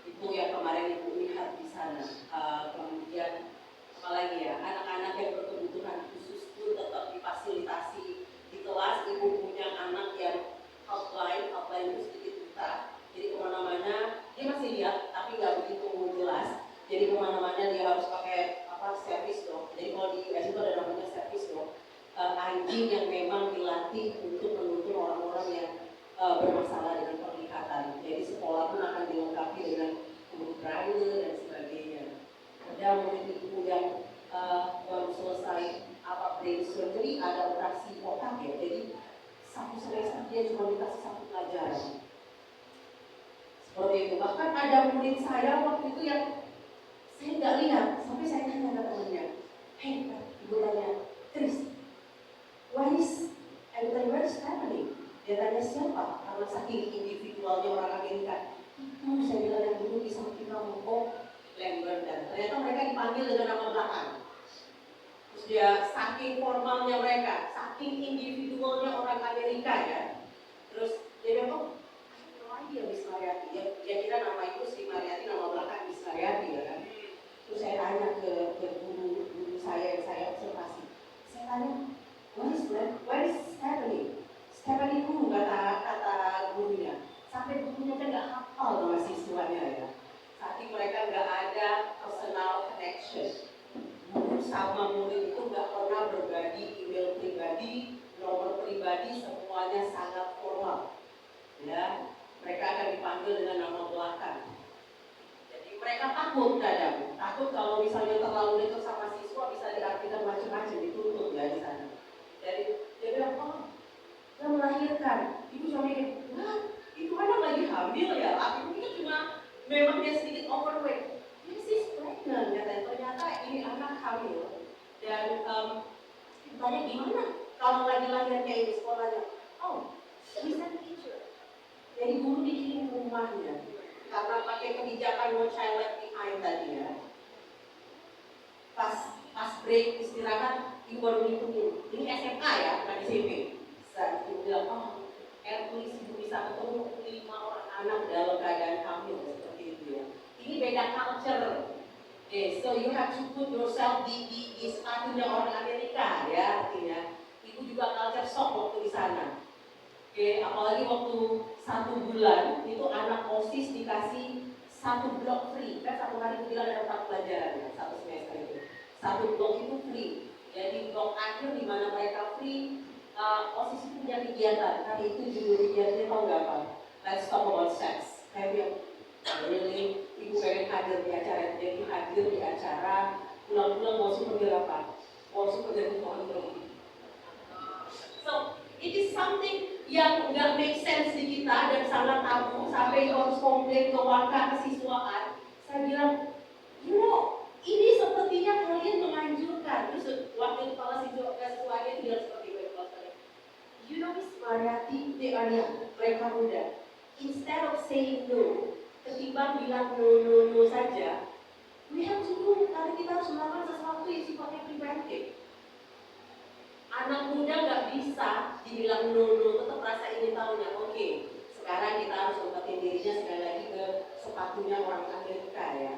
Itu yang kemarin ibu lihat di sana. Kemudian apalagi ya, anak-anak yang berkebutuhan khusus pun tetap difasilitasi di kelas. Ibu punya anak yang outline itu sedikit buta. Jadi kemana-mana dia masih lihat tapi nggak begitu jelas. Jadi kemana-mana dia harus pakai servis dong. Jadi kalau di anjing yang memang dilatih untuk menuntun orang-orang yang bermasalah dengan penglihatan. Jadi sekolah pun akan dilengkapi dengan guru braille dan sebagainya. Ada murid itu yang baru selesai brain surgery, ada operasi otak ya. Jadi satu semester dia cuma dikasih satu pelajaran. Seperti itu. Bahkan ada murid saya waktu itu yang saya nggak lihat, sampai saya tanya ke temannya, "Hey, ibu tanya, Chris, what is happening?" Dia tanya siapa? Karena saking individualnya orang Amerika. Itu saya bilang yang dulu di samping kamu, oh Lambert, dan ternyata mereka dipanggil dengan nama belakang. Terus dia saking formalnya mereka, saking individualnya orang Amerika ya. Terus dia bilang, oh dia Miss Mariati, dia kira nama itu si Mariati, nama belakang Miss Mariati ya kan. Terus saya tanya ke guru saya yang saya observasi. Saya tanya, what is Stephanie? Stephanie dulu kata gurunya. Sampai gurunya kan nggak hafal sama siswanya ya. Saking mereka nggak ada personal connection. Guru sama murid itu nggak pernah berbagi email pribadi, nomor pribadi, semuanya sangat formal. Ya, mereka akan dipanggil dengan nama belakang. Jadi mereka takut kadang, takut kalau misalnya terlalu dekat sama siswa bisa diartikan macam-macam, dituntut ya di sana. Jadi dia bilang, oh, dia melahirkan. Ibu cuma mikir, wah, itu anak lagi hamil ya. Aku pikir cuma memang dia sedikit overweight. This is pregnant, ternyata ini anak hamil. Dan tanya gimana kalau lagi lahirnya ini sekolahnya? Oh, he's a teacher. Jadi guru dikirim ke rumahnya karena pakai kebijakan no child left behind tadi ya. Pas break istirahat, ibu baru ngikutin. Ini SMA ya, bukan SMP. Saat ibu bilang, oh, please ibu bisa ketemu 5 orang anak dalam keadaan hamil seperti itu ya. Ini beda culture. Okay, so you have to put yourself di sepatunya orang Amerika ya artinya. Ibu juga culture shock waktu di sana. Oke, apalagi waktu 1 bulan itu anak OSIS dikasih 1 blok free. Kan 1 hari itu bilang ada 4 pelajaran ya, 1 semester itu. 1 blok itu free. Jadi blok akhir di mana mereka free, OSIS itu punya kegiatan. Kali itu judul kegiatannya tahu nggak apa? Let's talk about sex. Saya bilang, really, ibu pengen hadir di acara, jadi hadir di acara pulang-pulang mau panggil apa? Mau panggil Tuhan terlebih. So, it is something yang nggak make sense di kita dan sangat tabu sampai harus komplain ke warga kesiswaan. Saya bilang, you know, ini sepertinya kalian menganjurkan. Terus wakil kepala siswanya itu bilang seperti itu. You know, Miss Mariati, they are young, mereka muda. Instead of saying no, ketimbang bilang no saja, we have to do, karena kita harus melakukan sesuatu yang sifatnya preventif. Anak muda nggak bisa dibilang no, tetap rasa ingin tahunya. Oke, sekarang kita harus umpetin dirinya sekali lagi ke sepatunya orang Amerika ya.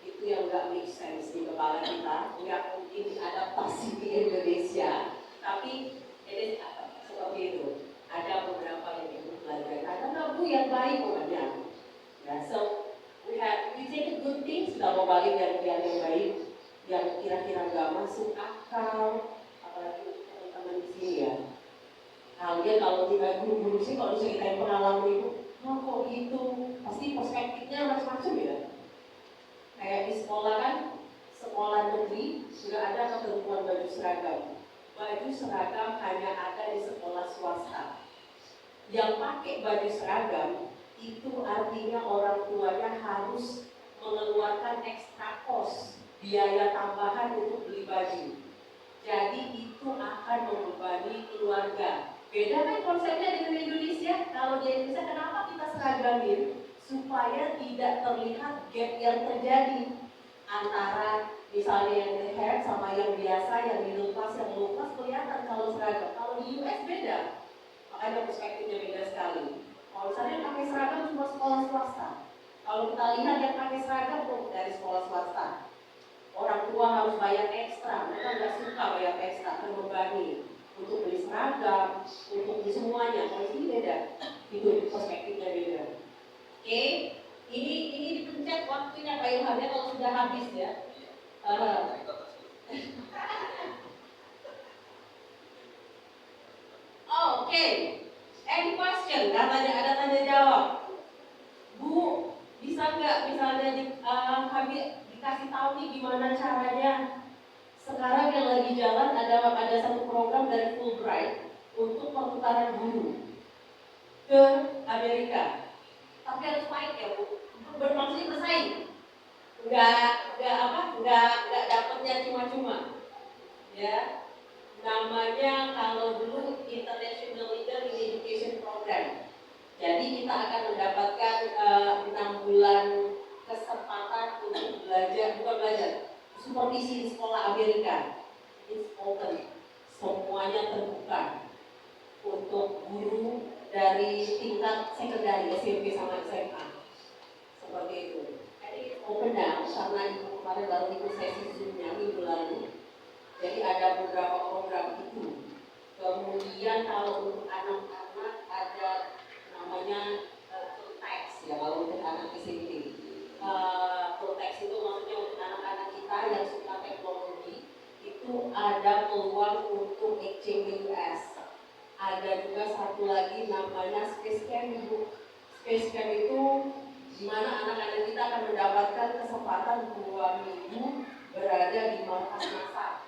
Itu yang nggak make sense di kepala kita, nggak mungkin diadaptasi di Indonesia. Tapi ini seperti itu. Ada beberapa yang ibu pelajari. Ada nggak bu yang baik pokoknya. Nah, so we take good things, sudah mau balik yang baik, yang kira-kira nggak masuk akal, apalagi teman-teman di sini ya. Kalian kalau tinggal guru-guru sih kalau ceritain pengalaman ibu, oh kok gitu, pasti perspektifnya macam-macam ya. Kayak di sekolah kan, sekolah negeri sudah ada ketentuan baju seragam. Baju seragam hanya ada di sekolah swasta. Yang pakai baju seragam itu artinya orang tuanya harus mengeluarkan ekstra kos, biaya tambahan untuk beli baju. Jadi itu akan membebani keluarga. Beda kan konsepnya dengan Indonesia. Kalau di Indonesia kenapa kita seragamin? Supaya tidak terlihat gap yang terjadi antara misalnya yang leher sama yang biasa, yang middle class, yang low class kelihatan kalau seragam. Kalau di US beda, makanya perspektifnya beda sekali. Kalau misalnya pakai seragam cuma sekolah swasta. Kalau kita lihat yang pakai seragam tuh dari sekolah swasta, orang tua harus bayar ekstra. Mereka nggak suka bayar ekstra, terbebani untuk beli seragam, untuk beli semuanya. Kalau di sini beda, itu perspektifnya beda. Oke, ini dipencet waktunya Pak Ilhamnya kalau sudah habis ya. nih, katanya ada tanya jawab. Bu, bisa nggak misalnya kami dikasih tahu nih gimana caranya? Sekarang yang lagi jalan ada satu program dari Fulbright untuk pertukaran guru ke Amerika. Tapi harus fight ya Bu, bermaksudnya bersaing. Nggak dapatnya cuma-cuma. Ya, namanya kalau dulu International Leader in Education Program. Jadi kita akan mendapatkan 6 bulan kesempatan untuk supervisi di sekolah Amerika. It's open, semuanya terbuka untuk guru dari tingkat sekundari SMP sama SMA. Seperti itu. Jadi it's open now karena ibu kemarin baru ikut sesi Zoom-nya minggu lalu. Jadi ada beberapa program itu. Kemudian kalau untuk anak-anak ada namanya Protex ya kalau untuk anak SMP. Protex itu maksudnya untuk anak-anak kita yang suka teknologi itu ada peluang untuk exchange di US. Ada juga satu lagi namanya Space Camp Ibu. Space Camp itu di mana anak-anak kita akan mendapatkan kesempatan 2 minggu berada di markas NASA.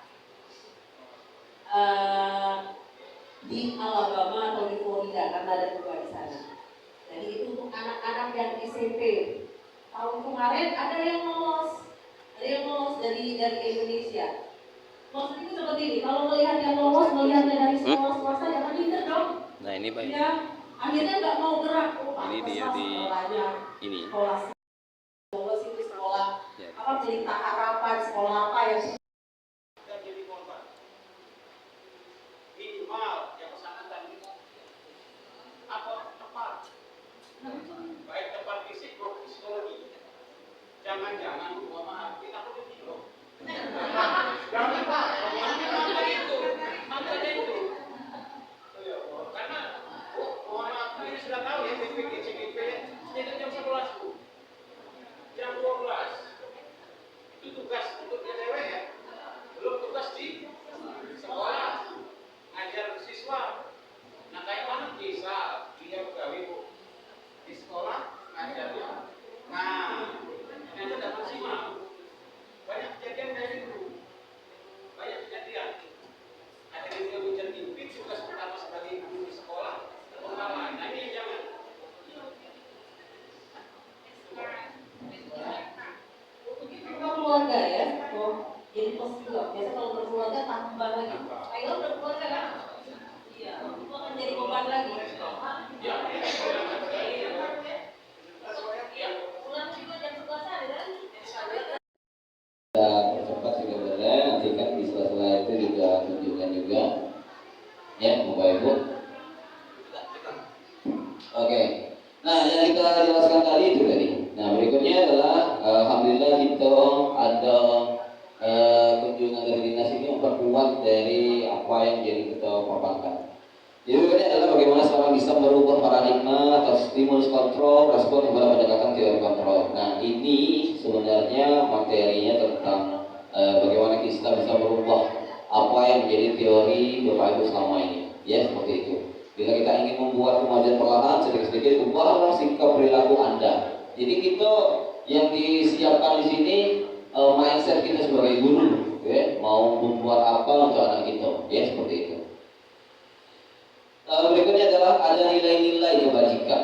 Di Alabama atau di Florida karena ada 2 di sana. Jadi itu untuk anak-anak yang SMP. Tahun kemarin ada yang lolos dari Indonesia. Maksudnya itu seperti ini. Kalau melihat yang lolos, melihatnya dari sekolah swasta, jangan pinter dong. Nah ini baik. Ya, akhirnya nggak mau gerak. Ini dia di ini. Sekolah lolos itu sekolah apa Pelita Harapan, sekolah apa yang jadi korban minimal yang bersangkutan apa tepat baik tepat fisik maupun psikologi. Jangan-jangan gua maaf kita perlu video. Jangan Pak, makanya itu. Karena mohon maaf ini sudah tahu ya PPG CGP itu jam 11 Bu. Jam 12 itu tugas untuk DW ya. Belum tugas di sekolah ngajar siswa. Nah kayak mana bisa dia pegawai Bu di sekolah ngajarnya. Nah itu tidak maksimal. Banyak kejadian dari itu. Banyak kejadian. Ada yang dia ujian mimpi tugas pertama sebagai guru di sekolah terbengkalai. Nah ini jangan. Keluarga ya, jadi plus juga. Biasa kalau berkeluarga tambah lagi. Ayo udah keluarga kan? Iya, itu akan jadi beban lagi. Ya. Pulang juga jam 11 kan? Kita percepat sebenarnya, nanti kan di sela-sela itu juga tunjukkan juga ya Bapak Ibu. Oke. Nah yang kita jelaskan tadi itu tadi. Nah berikutnya adalah alhamdulillah kita ada kunjungan dari dinas ini memperkuat dari apa yang jadi kita paparkan. Jadi berikutnya adalah bagaimana sekarang bisa merubah paradigma atau stimulus kontrol respon kepada pendekatan teori kontrol. Nah ini sebenarnya materinya tentang bagaimana kita bisa merubah apa yang menjadi teori Bapak Ibu selama ini. Ya seperti itu. Bila kita ingin membuat kemajuan perlahan sedikit-sedikit ubahlah sikap perilaku Anda. Jadi kita yang disiapkan di sini mindset kita sebagai guru, ya, mau membuat apa untuk anak kita, ya seperti itu. Berikutnya adalah ada nilai-nilai kebajikan.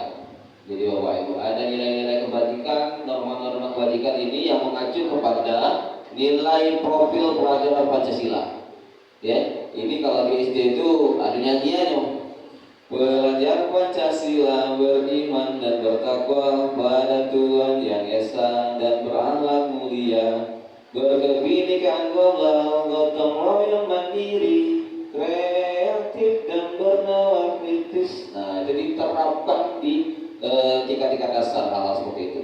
Jadi Bapak Ibu, ada nilai-nilai kebajikan, norma-norma kebajikan ini yang mengacu kepada nilai profil pelajaran Pancasila. Ya, ini kalau di SD itu ada nyanyiannya. Belajar Pancasila, beriman dan bertakwa pada Tuhan yang Esa dan berakhlak mulia, berkebinekaan global, gotong royong mandiri, kreatif dan bernalar kritis. Nah, jadi diterapkan di tingkat-tingkat dasar hal seperti itu.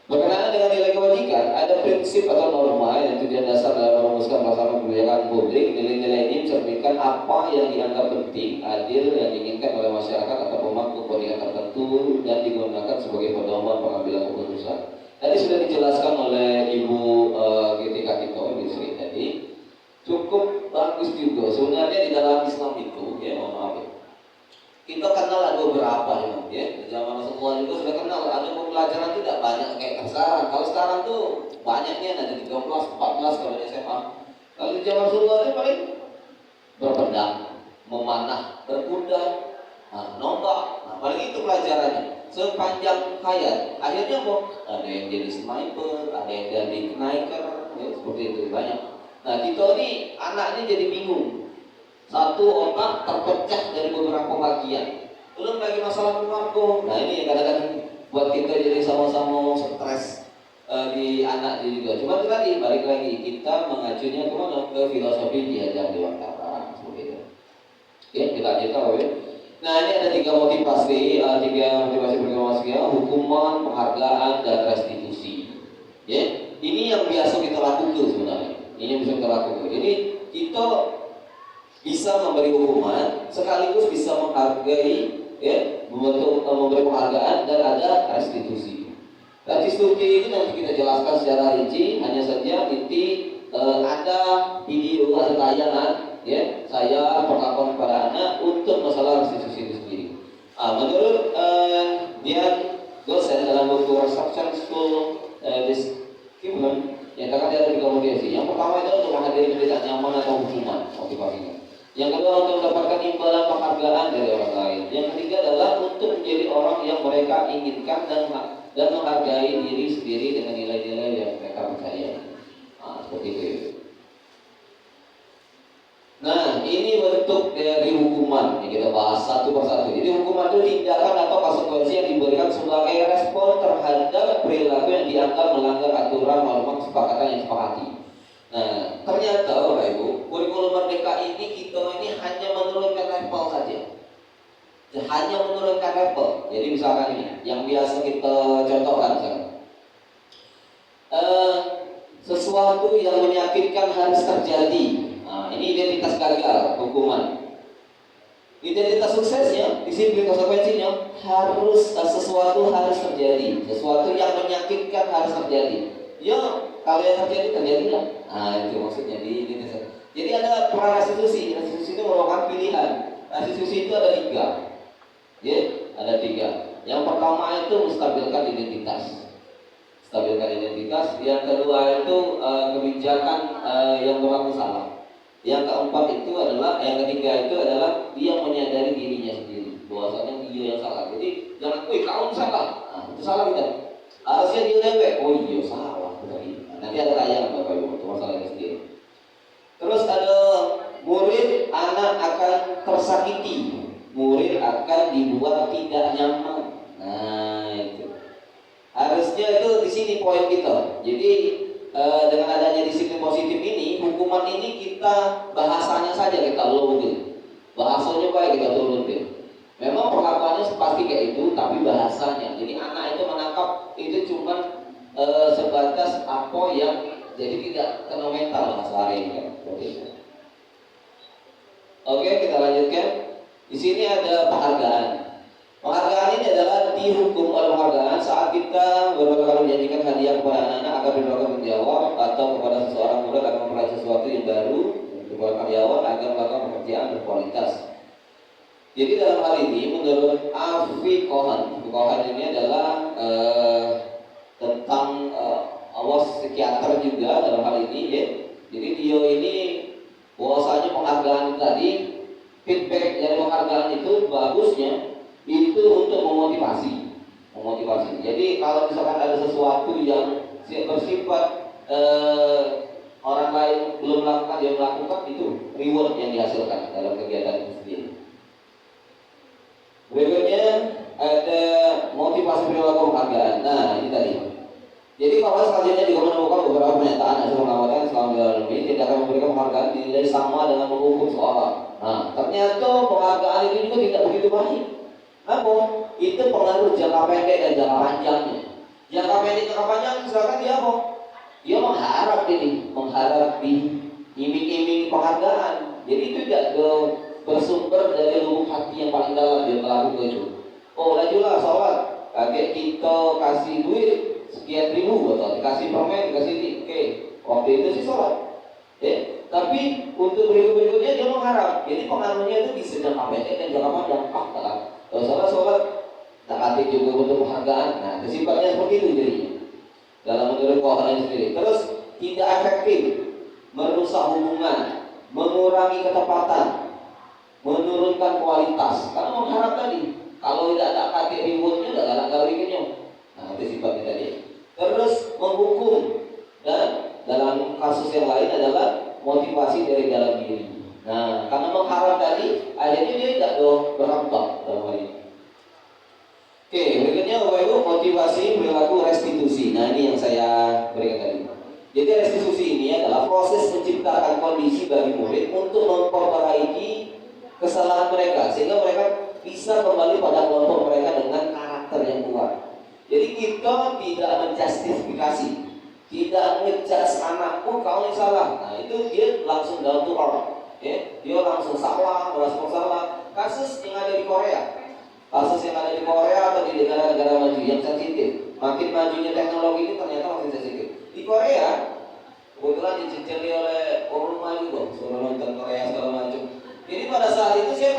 Berkenaan dengan nilai kebajikan, ada prinsip atau norma yang tujuan dasar dalam merumuskan pelaksanaan kebijakan publik. Nilai-nilai ini mencerminkan apa yang dianggap penting, adil, yang diinginkan oleh masyarakat atau pemangku kepentingan tertentu dan digunakan sebagai pedoman pengambilan keputusan. Tadi sudah dijelaskan oleh Ibu GTK kita, Ibu Sri tadi, cukup bagus juga. Sebenarnya di dalam Islam itu, ya mohon maaf, kita kenal ada beberapa ya. ya. Zaman Rasulullah juga sudah kenal ada pembelajaran tidak banyak kayak sekarang. Kalau sekarang tuh banyaknya ada 13, 14 kalau di SMA. Kalau di zaman Rasulullah itu paling berpedang, memanah, berkuda, nombak. Nah, paling itu pelajarannya sepanjang hayat. Akhirnya kok ada yang jadi sniper, ada yang jadi kniker, ya, seperti itu banyak. Nah, kita ini anaknya jadi bingung. Satu otak terpecah dari beberapa bagian. Belum lagi masalah keluarga. Nah, ini yang kadang-kadang buat kita jadi sama-sama stres di anak juga. Cuma itu tadi balik lagi kita mengacunya kemana? Ke filosofi diajar di Wartara seperti itu. Oke, kita lanjutkan ya. Nah, ini ada tiga motivasi pertama, hukuman, penghargaan, dan restitusi. Ya, ini yang biasa kita lakukan sebenarnya. Ini yang bisa kita lakukan. Jadi kita bisa memberi hukuman, sekaligus bisa menghargai, ya, memberi penghargaan dan ada restitusi. Restitusi ini nanti kita jelaskan secara rinci. Hanya saja inti ada video, ada tayangan, ya, saya perlakuan kepada anak untuk masalah restitusi itu sendiri. Menurut dia dosen dalam buku Reception School Discipline, yang akan ada tiga motivasi. Yang pertama itu untuk menghadiri pendidikan nyaman atau hukuman, motivasinya. Yang kedua untuk mendapatkan imbalan penghargaan dari orang lain. Yang ketiga adalah untuk menjadi orang yang mereka inginkan dan menghargai diri sendiri dengan nilai-nilai yang mereka percaya. Seperti itu. Nah, ini bentuk dari hukuman yang kita bahas satu persatu. Jadi hukuman itu tindakan atau konsekuensi yang diberikan sebagai respon terhadap perilaku yang dianggap melanggar aturan norma kesepakatan yang disepakati. Nah, ternyata Bapak Ibu, kurikulum Merdeka ini kita ini hanya menurunkan level saja. Hanya menurunkan level. Jadi misalkan ini, yang biasa kita contohkan misalkan. Sesuatu yang menyakitkan harus terjadi. Nah, ini identitas gagal, hukuman. Identitas suksesnya, disiplin konsekuensinya harus sesuatu harus terjadi, sesuatu yang menyakitkan harus terjadi. Ya, kalau yang terjadi terjadilah. Nah, itu maksudnya di identitas. Jadi ada peran restitusi. Restitusi itu merupakan pilihan. Restitusi itu ada tiga. Ya, ada tiga. Yang pertama itu menstabilkan identitas. Stabilkan identitas. Yang kedua itu kebijakan yang berlaku salah. Yang keempat itu adalah, yang ketiga itu adalah dia menyadari dirinya sendiri bahwasanya dia yang salah. Jadi jangan, kau salah. Nah, itu salah kita. Harusnya dia dewek. Oh iya salah. Nanti ada tayangan Bapak Ibu untuk masalah ini sendiri. Terus ada murid anak akan tersakiti, murid akan dibuat tidak nyaman. Nah itu harusnya itu di sini poin kita. Jadi dengan adanya disiplin positif ini, hukuman ini kita bahasanya saja kita loading, bahasanya baik kita turunin. Memang perlakuannya pasti kayak itu, tapi bahasanya. Jadi anak itu menangkap itu cuma sebatas apa yang jadi tidak kena mental bahasa hari ini kan. Oke, kita lanjutkan. Di sini ada penghargaan. Penghargaan ini adalah dihukum oleh penghargaan saat kita beberapa kali menjanjikan hadiah kepada anak-anak agar dilakukan menjawab, atau kepada seseorang murid agar mempelajari sesuatu yang baru, kepada karyawan agar melakukan pekerjaan berkualitas. Jadi dalam hal ini menurut Afi Kohan ini adalah tentang awas psikiater juga dalam hal ini ya. Jadi dia ini bahwasanya penghargaan tadi, feedback dari penghargaan itu bagusnya itu untuk memotivasi. Jadi kalau misalkan ada sesuatu yang bersifat orang lain belum melakukan, dia melakukan, itu reward yang dihasilkan dalam kegiatan itu sendiri. Berikutnya ada motivasi perilaku penghargaan. Nah ini tadi. Jadi kalau selanjutnya juga menemukan beberapa pernyataan hasil pengamatan selama dalam ini tidak akan memberikan penghargaan dinilai sama dengan menghukum seorang. Nah ternyata penghargaan itu juga tidak begitu baik. Apa? Itu pengaruh jangka pendek dan jangka panjangnya. Jangka pendek jangka panjang misalkan dia apa? Dia mengharap diiming-iming penghargaan. Jadi itu tidak bersumber dari lubuk hati yang paling dalam dia melakukan itu. Oh udah jelas sholat, kaget kita kasih duit sekian ribu atau dikasih permen, dikasih oke. Waktu itu sih sholat. Tapi untuk berikutnya dia mengharap. Jadi pengaruhnya itu bisa jangka pendek dan jangka panjang. Sholat Takatik juga bentuk penghargaan. Nah, sifatnya seperti itu jadinya dalam menurut Quran sendiri. Terus tidak efektif, merusak hubungan, mengurangi ketepatan, menurunkan kualitas. Karena mengharap tadi, kalau tidak ada katik ributnya, tidak galak gawinya. Nah, itu sifatnya tadi. Terus menghukum, dan dalam kasus yang lain adalah motivasi dari dalam diri. Nah, karena mengharap tadi, akhirnya dia tidak berampok dalam hal ini. Oke, berikutnya Bapak Ibu, motivasi perilaku restitusi. Nah, ini yang saya berikan tadi. Jadi restitusi ini adalah proses menciptakan kondisi bagi murid untuk memperbaiki kesalahan mereka sehingga mereka bisa kembali pada kelompok mereka dengan karakter yang kuat. Jadi kita tidak menjustifikasi, tidak ngejudge anakku kau ini salah. Nah, itu dia langsung down to earth. Ya, dia langsung salah, merasa bersalah. Kasus yang ada di Korea. Kasus yang ada di Korea atau di negara-negara maju yang sensitif. Makin majunya teknologi ini ternyata makin sensitif. Di Korea, kebetulan dicicili oleh orang rumah juga, suruh nonton Korea segala macam. Jadi pada saat itu saya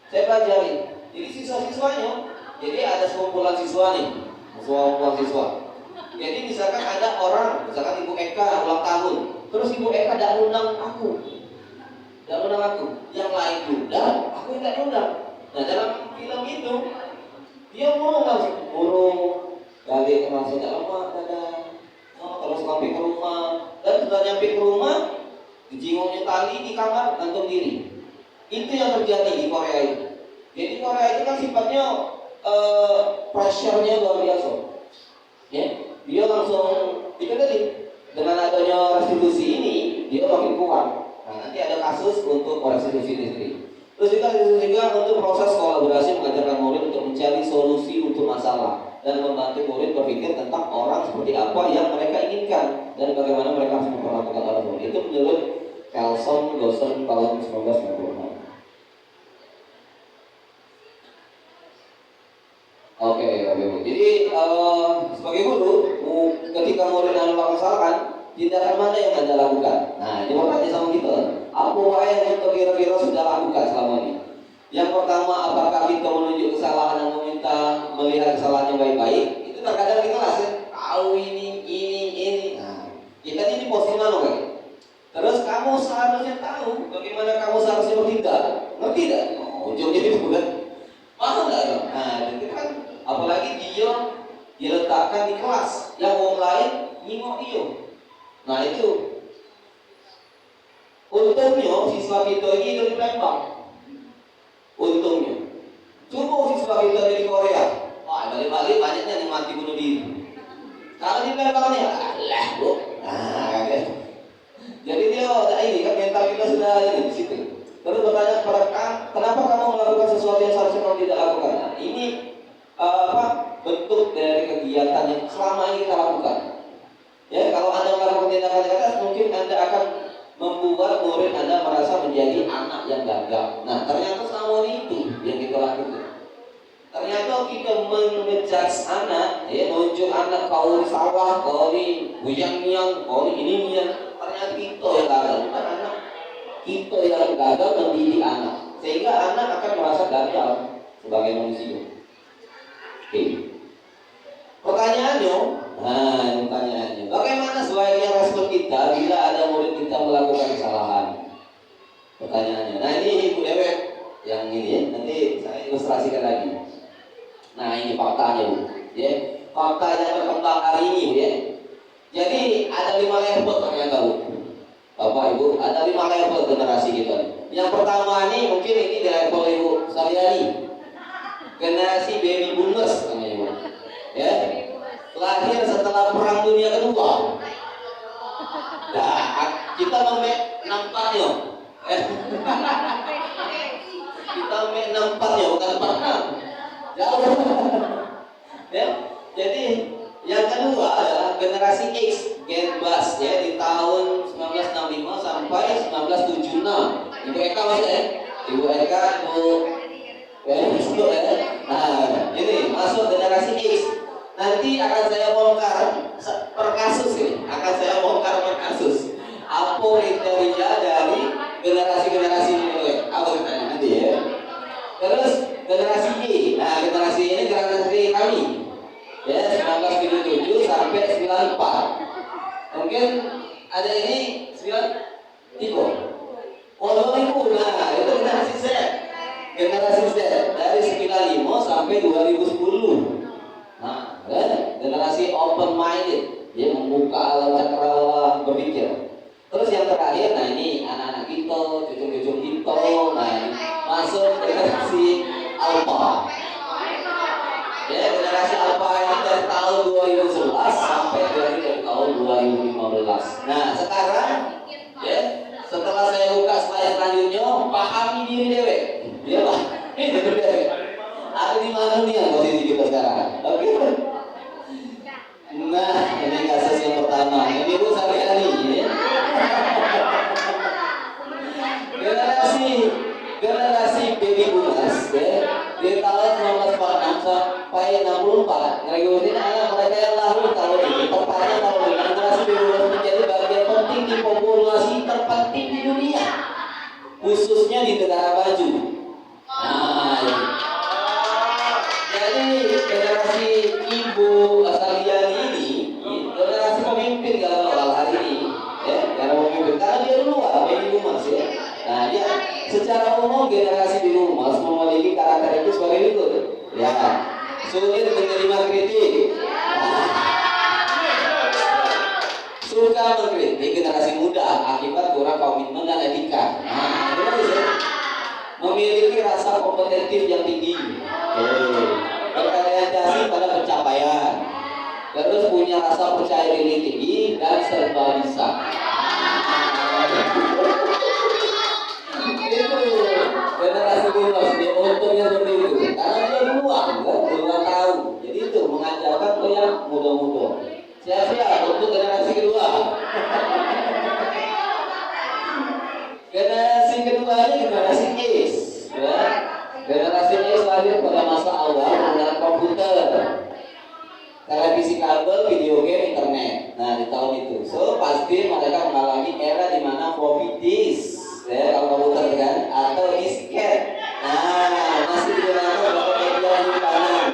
pelajari. Jadi siswa-siswanya, jadi ada sekumpulan siswa nih, sekumpulan siswa. Jadi misalkan ada orang, misalkan Ibu Eka ulang tahun, terus Ibu Eka tidak undang aku, yang lain undang, aku tidak diundang. Nah, dalam film itu dia murung, balik masuk dalam rumah, terus sampai ke rumah, dan sudah nyampe ke rumah, dijingungnya tali di kamar, gantung diri. Itu yang terjadi di Korea itu. Jadi Korea itu kan sifatnya pressure-nya luar biasa. Ya, dia langsung itu tadi dengan adanya restitusi ini dia makin kuat. Nah, nanti ada kasus untuk restitusi ini sendiri. Terus juga untuk proses kolaborasi mengajarkan murid untuk mencari solusi untuk masalah dan membantu murid berpikir tentang orang seperti apa yang mereka inginkan dan bagaimana mereka harus memperlakukan orang lain. Itu menurut Carlson Gosson tahun 1996. Oke, jadi sebagai guru, ketika murid yang melaksanakan tindakan mana yang Anda lakukan? Nah, ini bertanya sama kita. Apa yang kita kira-kira sudah lakukan selama ini? Yang pertama, apakah kita menunjuk kesalahan dan meminta melihat kesalahan yang baik-baik? Itu terkadang kita lah tahu ini. Nah, kita ini posisi mana kan? Terus kamu seharusnya tahu bagaimana kamu seharusnya bertindak. Ngerti tidak? Oh, ujungnya itu bukan. Paham nggak ya? Nah, itu kan apalagi dia diletakkan di kelas yang orang lain nyingok dia. Nah, itu untungnya siswa kita ini dari Palembang. Untungnya. Coba siswa kita dari Korea. Wah, balik-balik banyaknya yang mati bunuh diri. Kalau di Palembang nih, alah, Bu. Nah, kan. Jadi dia ini kan mental kita sudah ini di situ. Terus bertanya kepada kenapa kamu melakukan sesuatu yang seharusnya kamu tidak lakukan? Nah, ini bentuk dari kegiatan yang selama ini kita lakukan. Ya, kalau Anda melakukan tindakan di atas, mungkin Anda akan membuat murid Anda merasa menjadi anak yang gagal. Nah, ternyata sama itu yang kita lakukan. Ternyata kita mengejudge anak, ya, menunjuk anak kau salah, kau ini buyang-buyang, kau ini. Ternyata kita yang gagal, bukan anak. Kita yang gagal mendidik anak, sehingga anak akan merasa gagal sebagai manusia. Oke. Pertanyaannya, bagaimana sebaiknya respon kita bila ada murid kita melakukan kesalahan? Pertanyaannya. Nah, ini Ibu Dewek yang ini ya, nanti saya ilustrasikan lagi. Nah, ini faktanya, Bu. Ya, fakta yang berkembang hari ini, Bu, ya. Jadi ada 5 level ternyata, Bu. Bapak Ibu, ada 5 level generasi kita. Yang pertama ini mungkin ini di level Ibu Saryani. Generasi baby boomers namanya, Bu. Ya. Lahir setelah Perang Dunia Kedua. Nah, kita nampaknya. Kita 64 ya, bukan 46. Jauh. Ya. Jadi yang kedua adalah generasi X, Gen Bus, ya, di tahun 1965 sampai 1976. Ibu Eka masih ya? Ibu Eka, Nah, ini masuk generasi X. Nanti akan saya bongkar per kasus ini. Apa kriteria dari generasi-generasi ini? Apa kita nanti ya? Terus generasi Y. Nah, generasi Y Mungkin ada ini 9 Tiko. Oh 2000, nah itu generasi Z. Generasi Z dari 95 sampai 2010. Nah, generasi open minded, dia membuka alam cakrawala berpikir. Terus yang terakhir, nah ini anak-anak kita, cucu-cucu kita, nah ini masuk generasi alpha. Ya, generasi alpha ini dari tahun 2011 sampai dari tahun 2015. Nah, sekarang ya, setelah saya buka slide selanjutnya, pahami diri dewe. Ya, Pak. Ini dewe. Ada di mana nih yang posisi kita sekarang? Oke. Nah, ini kasus yang pertama. Ini Bu Sariani, ya. Generasi baby boomers, ya. Di tahun 1946 sampai 64, ngikutin anak mereka yang lahir tahun ini. Tepatnya tahun ini, generasi baby boomers menjadi bagian penting di populasi terpenting di dunia, khususnya di negara maju. Nah, ini. Jadi generasi ibu Sariani ini, generasi pemimpin kalau hari ini, ya, karena pemimpin karena dia duluan baby boomers, ya. Nah, dia secara umum generasi baby boomers memiliki karakteristik sebagai berikut. Ya, sulit menerima kritik, suka mengkritik generasi muda akibat kurang komitmen dan etika. Nah, itu bagus, ya. Memiliki rasa kompetitif yang tinggi, berorientasi pada pencapaian, terus punya rasa percaya diri tinggi dan serba bisa. Itu generasi boomers, dia untungnya seperti itu karena dia duluan tahu. Jadi itu mengajarkan ke yang muda-muda. Siap-siap untuk generasi kedua. Generasi kedua ini generasi X, ya. Generasi X lahir pada masa awal penggunaan komputer, televisi kabel, video game, internet. Nah, di tahun itu, so pasti mereka mengalami era di mana floppy disk, ya, kalau komputer kan, atau disket. Nah, masih digunakan sebagai media penyimpanan.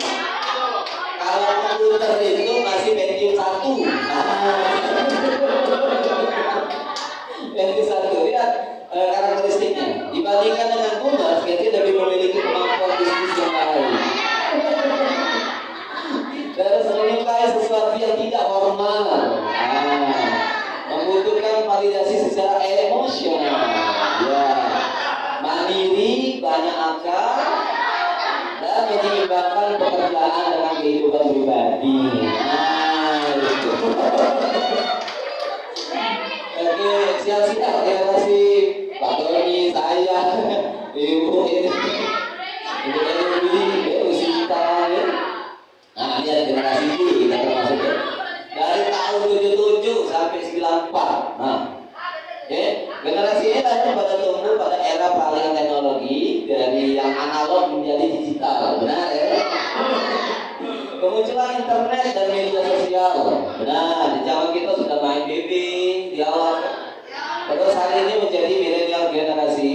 Kalau komputer itu masih Pentium 1. Pentium 1, lihat karakteristiknya. Dibandingkan dengan boomers, dia lebih memiliki kemampuan bisnis yang lain. Terus menyukai sesuatu yang tidak formal. Membutuhkan validasi secara emosional. Ya. Mandiri, banyak akal, dan menyeimbangkan pekerjaan dengan kehidupan pribadi. Nah, itu. Oke, siap-siap generasi Pak Doni, saya, Ibu ini, Ibu Edi, usia kita, ya. Nah, ini ada generasi Y, kita termasuk, ya. Dari tahun 77 sampai 94. Nah, ya, generasi ini lahir pada tumbuh pada era peralihan teknologi dari yang analog menjadi digital, benar ya? Kemunculan internet dan media sosial, benar. Di zaman kita sudah main BB di awal. Terus hari ini menjadi milenial generasi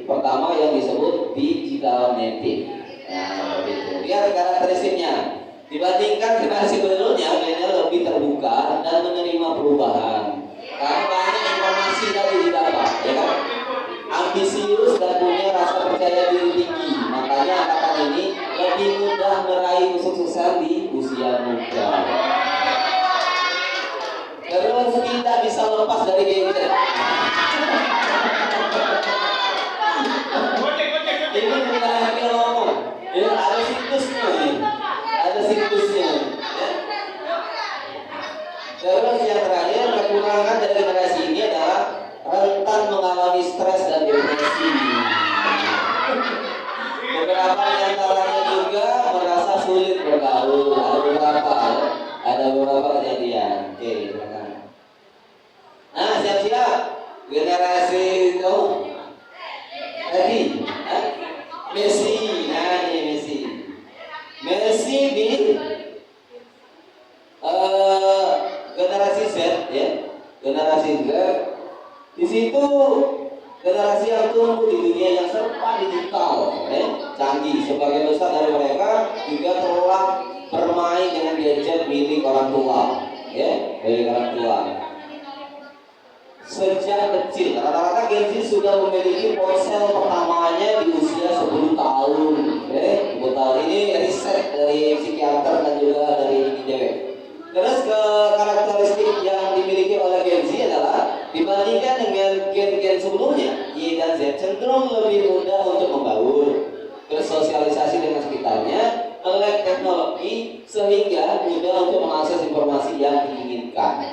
pertama yang disebut digital native. Nah, begitu. Lihat karakteristiknya. Dibandingkan generasi sebelumnya, milenial lebih terbuka dan menerima perubahan. Karena banyak informasi tadi didapat, ya kan? Ambisius dan punya rasa percaya diri tinggi. Makanya angkatan ini lebih mudah meraih kesuksesan di usia muda. Terus tidak bisa lepas dari gadget. Ini bukan hanya ngomong, ya, ada situsnya nih. Ada situsnya. Ya. Terus yang terakhir, kekurangan dari generasi ini adalah rentan mengalami stres dan depresi. Beberapa di antaranya juga merasa sulit bergaul. Ada beberapa kejadian. Oke, silakan. Nah, siap-siap generasi itu tadi, Messi. Nah, ini Messi. Messi di generasi Z, ya, generasi Z. Di situ generasi yang tumbuh di dunia yang serba digital, canggih. Sebagian besar dari mereka juga telah bermain dengan gadget milik orang tua, ya, dari orang tua. sejak kecil. Rata-rata Gen Z sudah memiliki ponsel pertamanya di usia 10 tahun. 10 tahun ini riset dari psikiater dan juga dari IDW. Terus ke karakteristik yang dimiliki oleh Gen Z adalah dibandingkan dengan gen-gen sebelumnya, Y dan Z cenderung lebih mudah untuk membaur, bersosialisasi dengan sekitarnya, melek teknologi sehingga mudah untuk mengakses informasi yang diinginkan.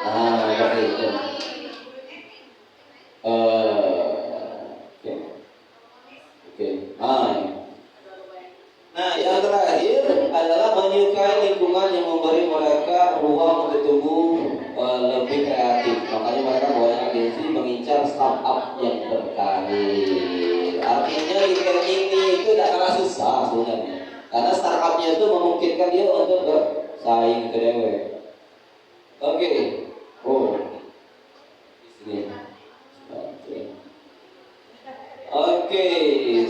Nah, seperti itu. Oke. Nah, yang terakhir adalah menyukai lingkungan yang memberi mereka ruang untuk tumbuh lebih kreatif. Makanya mereka banyak Gen Z mengincar startup yang berkarir. Artinya di gen ini itu tidak kalah susah sebenarnya, karena startupnya itu memungkinkan dia untuk bersaing ke dewe. Oke. Oh. Di sini. Oke,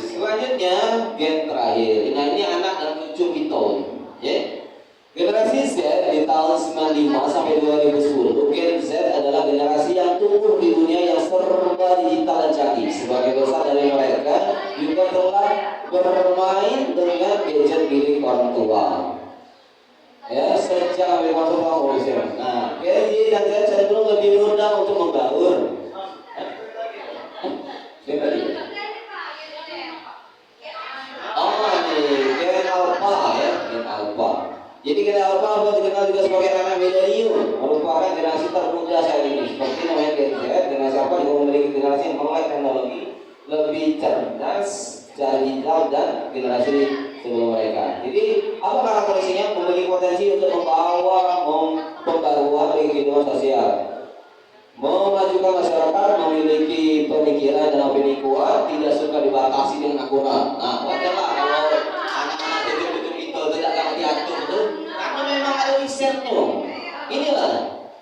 selanjutnya gen terakhir. Nah, ini anak dan cucu kita, ya. Generasi Z di tahun 95 sampai 2010, Gen Z adalah generasi yang tumbuh di dunia yang serba digital dan canggih. Sebagai besar dari mereka juga telah bermain dengan gadget milik orang tua. Ya, sejak masuk tahun. Nah, Gen Z dan Z cenderung lebih mudah untuk membaur. Siapa dia? Gen Alpha ya, Gen Alpha. Jadi Gen Alpha dikenal juga sebagai anak milenium, merupakan generasi termuda saat ini. Seperti namanya Gen Z, generasi apa juga memiliki generasi yang melek teknologi, lebih cerdas, digital dan generasi sebelum mereka. Jadi apa karakteristiknya? Memiliki potensi untuk membawa pembaruan di kehidupan sosial, memajukan masyarakat, memiliki pemikiran dan opini kuat, tidak suka dibatasi dengan aturan. Nah, wajarlah kalau anak-anak cucu-cucu itu tidak akan diatur itu, karena memang ada risetnya. Inilah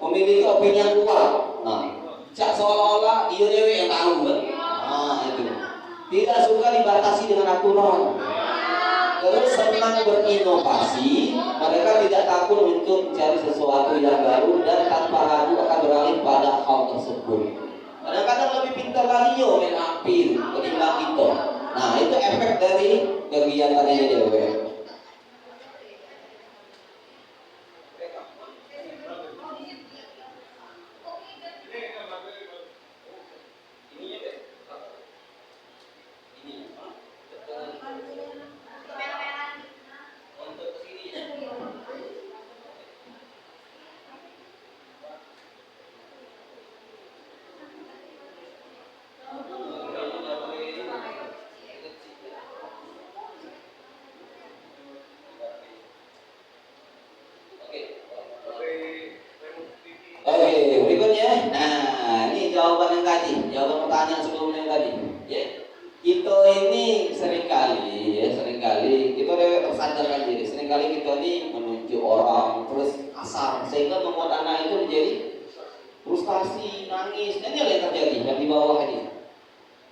memiliki opini yang kuat. Nah, seolah-olah dia dewe yang tahu kan? Nah, itu. Tidak suka dibatasi dengan aturan. Terus senang berinovasi, mereka tidak takut untuk mencari sesuatu yang baru dan tanpa ragu akan beralih pada hal tersebut. Kadang-kadang lebih pintar lagi yo main api ketimbang kita. Nah, itu efek dari kegiatan ini dewe. Oke, berikutnya. Nah, ini jawaban yang tadi, jawaban pertanyaan sebelumnya yang tadi. Ya, kita ini seringkali kita udah tersadarkan diri. Seringkali kita ini menunjuk orang terus kasar sehingga membuat anak itu menjadi frustasi, nangis. Dan ini yang terjadi yang di bawah ini.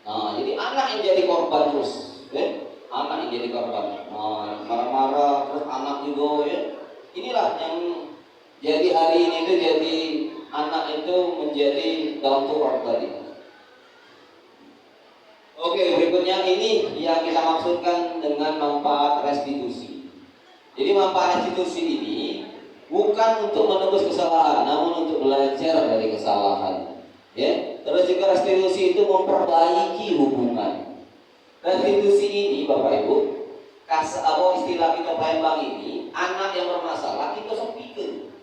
Nah, jadi anak yang jadi korban terus, ya? Anak yang jadi korban. Nah, marah-marah terus anak juga, ya. Inilah yang jadi hari ini itu jadi anak itu menjadi down to earth tadi. Oke, berikutnya ini yang kita maksudkan dengan manfaat restitusi. Jadi manfaat restitusi ini bukan untuk menebus kesalahan, namun untuk belajar dari kesalahan. Ya, terus juga restitusi itu memperbaiki hubungan. Restitusi ini, Bapak Ibu, istilah kita Palembang ini, anak yang bermasalah kita sepikeun.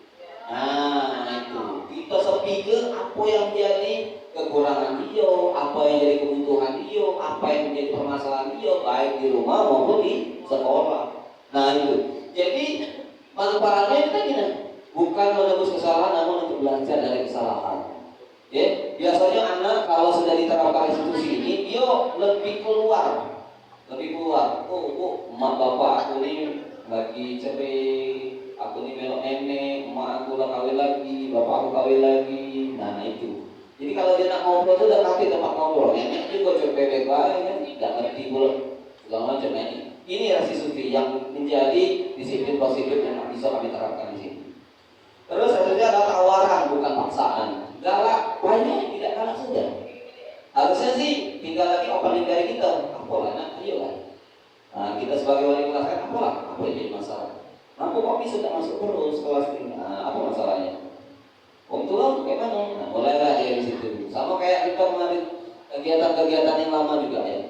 Nah, itu kita sepikeun apa yang menjadi kekurangan dia, apa yang jadi kebutuhan dia, apa yang menjadi permasalahan dia, baik di rumah maupun di sekolah. Nah, itu. Jadi manfaatnya itu gini, bukan menebus kesalahan, namun untuk belajar dari kesalahan. Ya, biasanya anak kalau sudah diterapkan institusi ini, dia lebih keluar. Oh, emak bapak aku ini lagi cerai, aku ini melok nenek, emak aku lah kawin lagi, bapak aku kawin lagi. Nah, itu. Jadi kalau dia nak ngobrol itu udah nanti tempat ngobrol. Nenek juga coba bebek baik kan, tidak ngerti pula segala macam ini. Ini restitusi yang menjadi disiplin positif yang bisa kami terapkan di sini. Terus selanjutnya adalah tawaran bukan paksaan. galak, banyak tidak galak sudah. Harusnya sih tinggal lagi opening dari kita. Apalah nak, ayolah. Nah, kita sebagai wali kelas kan apa yang jadi masalah? Kenapa kok bisa tak masuk terus kelas ini? Nah, apa masalahnya? Om tulang kayak mana? Nah, mulailah dari situ. Sama kayak kita kemarin kegiatan-kegiatan yang lama juga ya.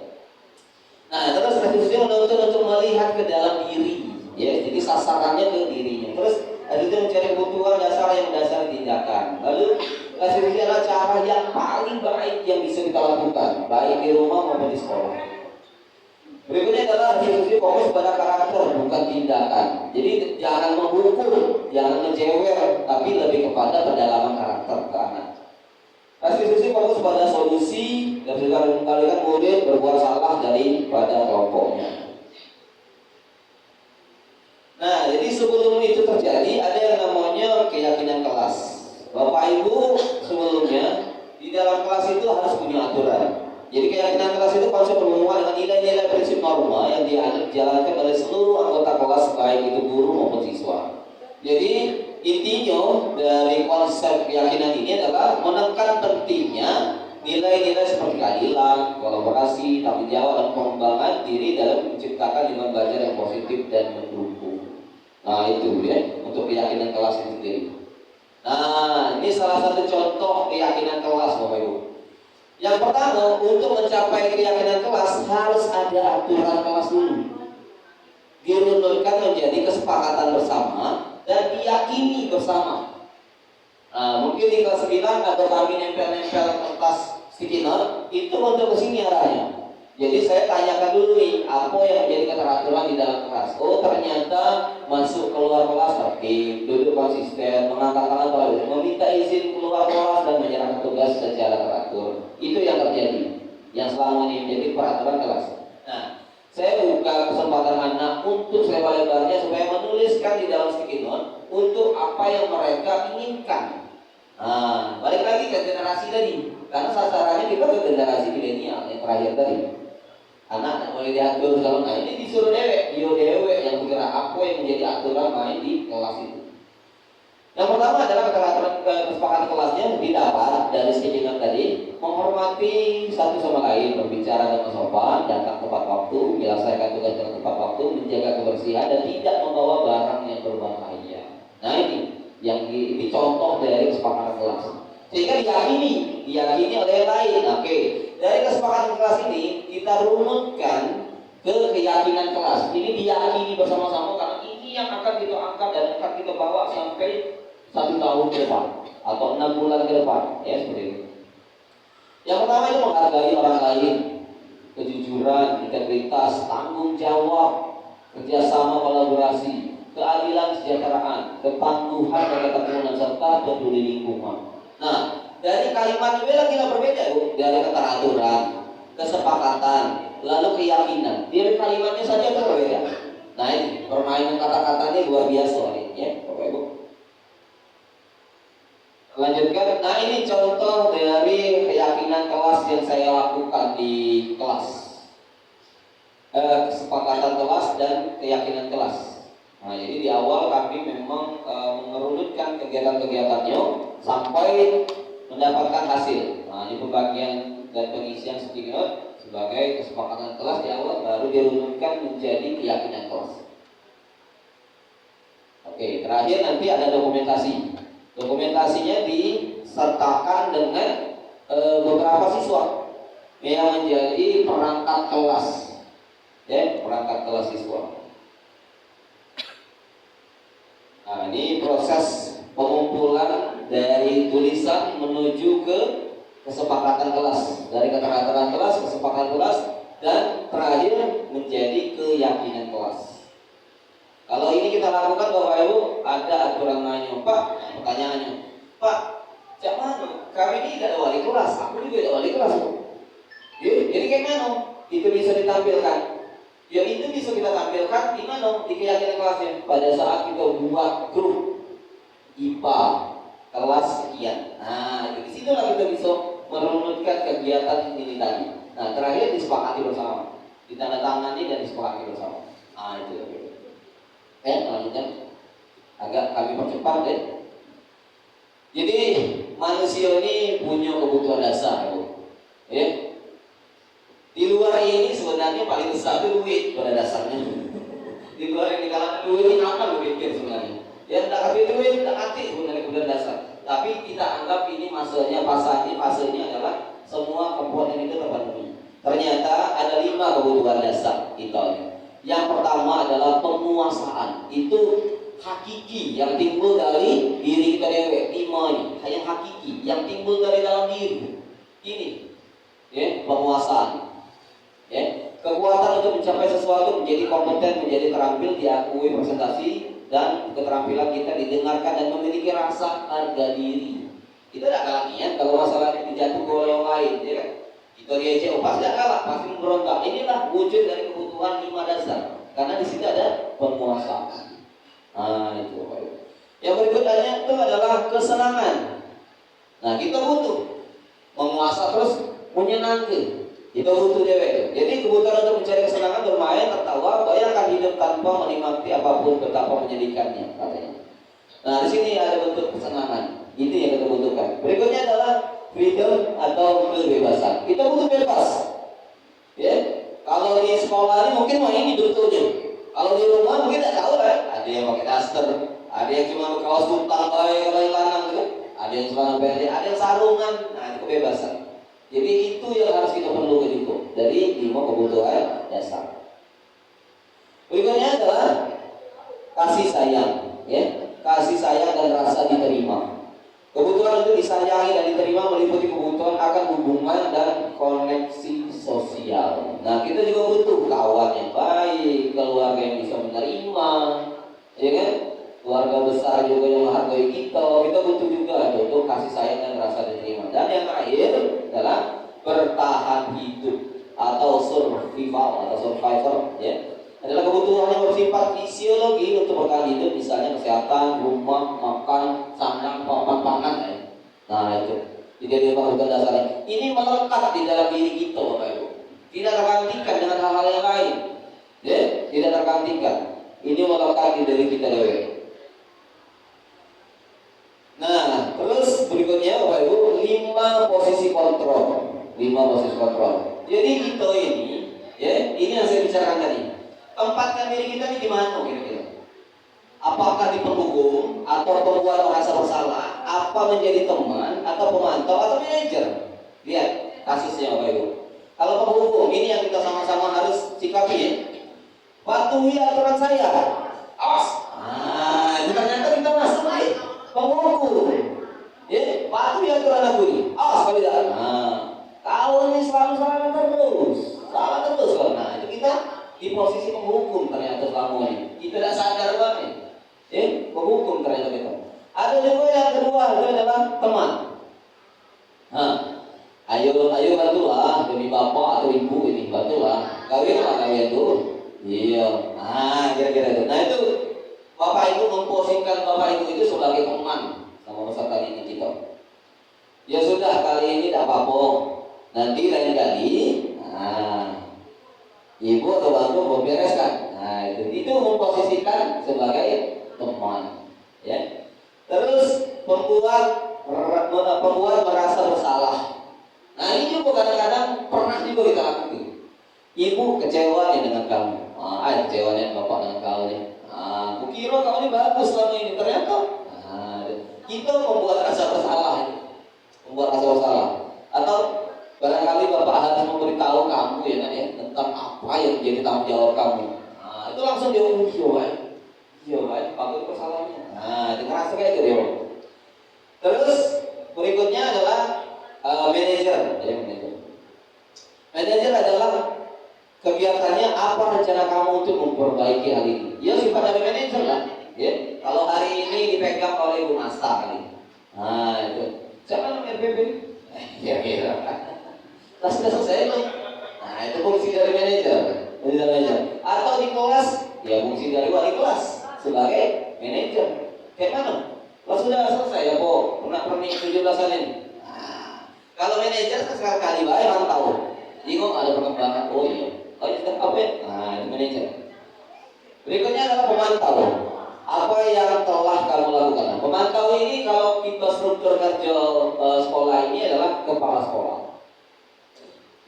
Nah, terus restitusi menuntut untuk melihat ke dalam diri, ya. Jadi sasarannya ke dirinya. Terus itu mencari kebutuhan dasar yang mendasari tindakan. Lalu restitusi adalah cara yang paling baik yang bisa kita lakukan, baik di rumah maupun di sekolah. Berikutnya adalah restitusi fokus pada karakter bukan tindakan. Jadi jangan menghukum, jangan menjewer, tapi lebih kepada pendalaman karakter ke anak. Restitusi fokus pada solusi dan juga mengembalikan murid berbuat salah daripada kelompoknya. Nah, jadi sebelum itu terjadi ada yang namanya keyakinan kelas. Bapak Ibu sebelumnya di dalam kelas itu harus punya aturan. Jadi keyakinan kelas itu konsep berhubungan dengan nilai-nilai prinsip norma yang dijalankan oleh seluruh anggota kelas baik itu guru maupun siswa. Jadi intinya dari konsep keyakinan ini adalah menekan pentingnya nilai-nilai seperti keadilan, kolaborasi, tanggung jawab dan pengembangan diri dalam menciptakan lingkungan belajar yang positif dan mendukung. Nah itu ya untuk keyakinan kelas itu sendiri. Nah ini salah satu contoh keyakinan kelas Bapak Ibu. Yang pertama, untuk mencapai keyakinan kelas harus ada aturan kelas dulu. Dirunutkan menjadi kesepakatan bersama dan diyakini bersama. Nah, mungkin di kelas 9 ada kami nempel-nempel kertas sticky note, itu untuk kesini arahnya. Jadi saya tanyakan dulu nih, apa yang menjadi keteraturan di dalam kelas. Oh ternyata masuk keluar kelas tertib, duduk konsisten, mengangkat tangan pada diri, meminta izin keluar kelas dan menyerahkan tugas secara teratur. Itu yang terjadi, yang selama ini menjadi peraturan kelas. Nah, saya buka kesempatan anak untuk selebar-lebarnya supaya menuliskan di dalam sticky note untuk apa yang mereka inginkan. Nah, balik lagi ke generasi tadi, karena sasarannya kita ke generasi milenial yang terakhir tadi. Anak mulai diatur kalau nah ini disuruh dewek, yang bergerak apa yang menjadi aturan main di kelas itu. Yang pertama adalah kesepakatan kelasnya didapat dari sejumlah tadi, menghormati satu sama lain, berbicara dengan sopan, datang tepat waktu, menyelesaikan tugas dengan tepat waktu, menjaga kebersihan dan tidak membawa barang yang berbahaya. Nah ini yang dicontoh dari kesepakatan kelas. Sehingga diyakini oleh yang lain. Oke. Dari kesepakatan kelas ini kita runutkan ke keyakinan kelas. Ini diyakini bersama-sama karena ini yang akan kita angkat dan akan kita bawa sampai 1 tahun ke depan atau 6 bulan ke depan, ya seperti itu. Yang pertama itu menghargai orang lain, kejujuran, integritas, tanggung jawab, kerjasama, kolaborasi, keadilan, kesejahteraan, ketangguhan dan ketekunan serta peduli lingkungan. Nah, dari kalimat itu lagi berbeda Bu, dari keteraturan, kesepakatan, lalu keyakinan. Dari kalimatnya saja berbeda. Nah ini permainan kata-katanya luar biasa ini, ya Bapak Ibu. Lanjutkan. Nah ini contoh dari keyakinan kelas yang saya lakukan di kelas. Kesepakatan kelas dan keyakinan kelas. Nah jadi di awal kami memang mengerunutkan kegiatan-kegiatannya sampai mendapatkan hasil. Nah ini pembagian dan pengisian sticky note sebagai kesepakatan kelas di awal, baru dirunutkan menjadi keyakinan kelas. Oke, terakhir nanti ada dokumentasi. Dokumentasinya disertakan dengan beberapa siswa yang menjadi perangkat kelas, ya, perangkat kelas siswa. Nah, ini proses pengumpulan dari tulisan menuju ke kesepakatan kelas, dari keteraturan kelas, kesepakatan kelas, dan terakhir menjadi keyakinan kelas. Kalau ini kita lakukan Bapak Ibu, ada aturan lainnya. Pak, pertanyaannya, Pak, cak mana? Kami ini tidak ada wali kelas, aku juga tidak wali kelas. Jadi kayak mana? Itu bisa ditampilkan. Ya itu bisa kita tampilkan di mana? Di keyakinan kelasnya. Pada saat kita buat grup IPA kelas sekian. Nah, di situlah kita bisa merunutkan kegiatan ini tadi. Nah, terakhir disepakati bersama, ditandatangani dan disepakati bersama. Nah, itu. Lanjutkan. Agak kami percepat ya. Jadi manusia ini punya kebutuhan dasar, Bu. Ya. Di luar ini sebenarnya paling besar itu duit pada dasarnya. Di luar ini kalau duit ini apa lu pikir sebenarnya? Ya tidak kasih duit, tidak kasih sebenarnya kebutuhan dasar. Tapi kita anggap ini fasenya adalah semua komponen itu terpenuhi. Ternyata ada 5 kebutuhan dasar itu. Yang pertama adalah penguasaan. Itu hakiki yang timbul dari diri kita dewe. 5 ini, yang hakiki yang timbul dari dalam diri. Ini, ya, penguasaan. Ya, kekuatan untuk mencapai sesuatu, menjadi kompeten, menjadi terampil, diakui presentasi, dan keterampilan kita didengarkan dan memiliki rasa harga diri. Kita tidak kalah ya, kalau masalahnya dijatuh ke orang lain, ya kan? Kita diajak, pasti tidak kalah, pasti memberontak. Inilah wujud dari kebutuhan 5 dasar, karena di situ ada penguasaan. Nah itu. Yang berikutnya itu adalah kesenangan. Nah kita butuh menguasai terus menyenangkan. Kita butuh dewek. Jadi kebutuhan untuk mencari kesenangan, bermain, tertawa, bayangkan hidup tanpa menikmati apapun betapa menyedihkannya, katanya. Nah di sini ada bentuk kesenangan. Itu yang kita butuhkan. Berikutnya adalah freedom atau kebebasan. Kita butuh bebas. Ya, kalau di sekolah ini mungkin ini betulnya. Kalau di rumah mungkin tidak tahu lah. Ada yang pakai daster, ada yang cuma kaos tumpang kalau yang lanang gitu. Ada yang celana pendek, ada yang sarungan. Nah itu kebebasan. Jadi itu yang harus kita perlukan itu dari 5 kebutuhan dasar. Berikutnya adalah kasih sayang, ya, kasih sayang dan rasa diterima. Kebutuhan untuk disayangi dan diterima meliputi kebutuhan akan hubungan dan koneksi sosial. Nah kita juga butuh kawan yang baik, keluarga yang bisa menerima, ya kan? Keluarga besar juga yang menghargai kita. Kita butuh juga untuk kasih sayang dan rasa diterima. Dan yang terakhir adalah bertahan hidup atau survivor, ya. Adalah kebutuhan yang bersifat fisiologi untuk bertahan hidup, misalnya kesehatan, rumah, makan, sandang, papan, pangan, ya. Nah itu. Jadi kebutuhan dasarnya. Ini melekat di dalam diri kita, Bapak Ibu. Tidak tergantikan dengan hal-hal yang lain, ya. Tidak tergantikan. Ini melekat di diri kita dewe. Nah, terus berikutnya Bapak Ibu, 5 posisi kontrol. 5 posisi kontrol. Jadi kita ini, ya, ini yang saya bicarakan tadi. Tempatkan diri kita ini di mana kira-kira? Apakah di penghukum atau pembuat merasa bersalah? Apa menjadi teman atau pemantau atau manajer? Lihat kasusnya Bapak Ibu. Kalau penghukum ini yang kita sama-sama harus sikapi, ya. Patuhi aturan saya. Awas. Nah, itu ternyata kita masuk nih. Penghukum, ya, patuhi aturan aku ini. Awas kalau tidak. Nah, kau ini selalu salah terus. Nah, itu kita di posisi penghukum ternyata selama ini. Kita tidak sadar banget, ya, penghukum ternyata kita. Ada juga yang kedua itu adalah teman. Nah, ayo bantulah demi bapak atau ibu ini, bantulah. Kawin dulu. Iya. Nah, kira-kira itu. Nah itu. Bapak Ibu memposisikan Bapak Ibu itu sebagai teman sama peserta didik kita. Ya sudah, kali ini tidak apa-apa. Nanti lain kali, nah, ibu atau bantu membereskan. Nah itu memposisikan sebagai teman. Ya. Terus pembuat merasa bersalah. Nah ini juga kadang-kadang pernah juga kita lakukan. Ibu kecewa nih dengan kamu. Kecewa nih bapak dengan kamu nih. Kukira kamu ini bagus selama ini, ternyata kita membuat rasa bersalah, atau barangkali bapak harus memberitahu kamu ya nak, ya, tentang apa yang menjadi tanggung jawab kamu. Itu langsung dia iya baik, patut bersalahnya. Itu ngerasa kayak gitu ya. Terus berikutnya adalah manajer, ya, manajer adalah kegiatannya apa rencana kamu untuk memperbaiki hal ini. Ya sifat dari manajer lah, ya. Kalau hari ini dipegang oleh Ibu Masta kali. Nah itu siapa namanya RPP? Ya kira. Sudah selesai loh. Nah itu fungsi dari manajer. Atau di kelas, ya fungsi dari wali kelas sebagai manajer. Kayak mana? Kalau sudah selesai ya po, pernah 17-an ini. Kalau manajer sekali baik mantau. Ingok ada perkembangan. Oh iya. Kalau sudah apa? Nah itu manajer. Berikutnya adalah pemantau. apa yang telah kamu lakukan. Nah, pemantau ini kalau kita struktur kerja sekolah ini adalah kepala sekolah,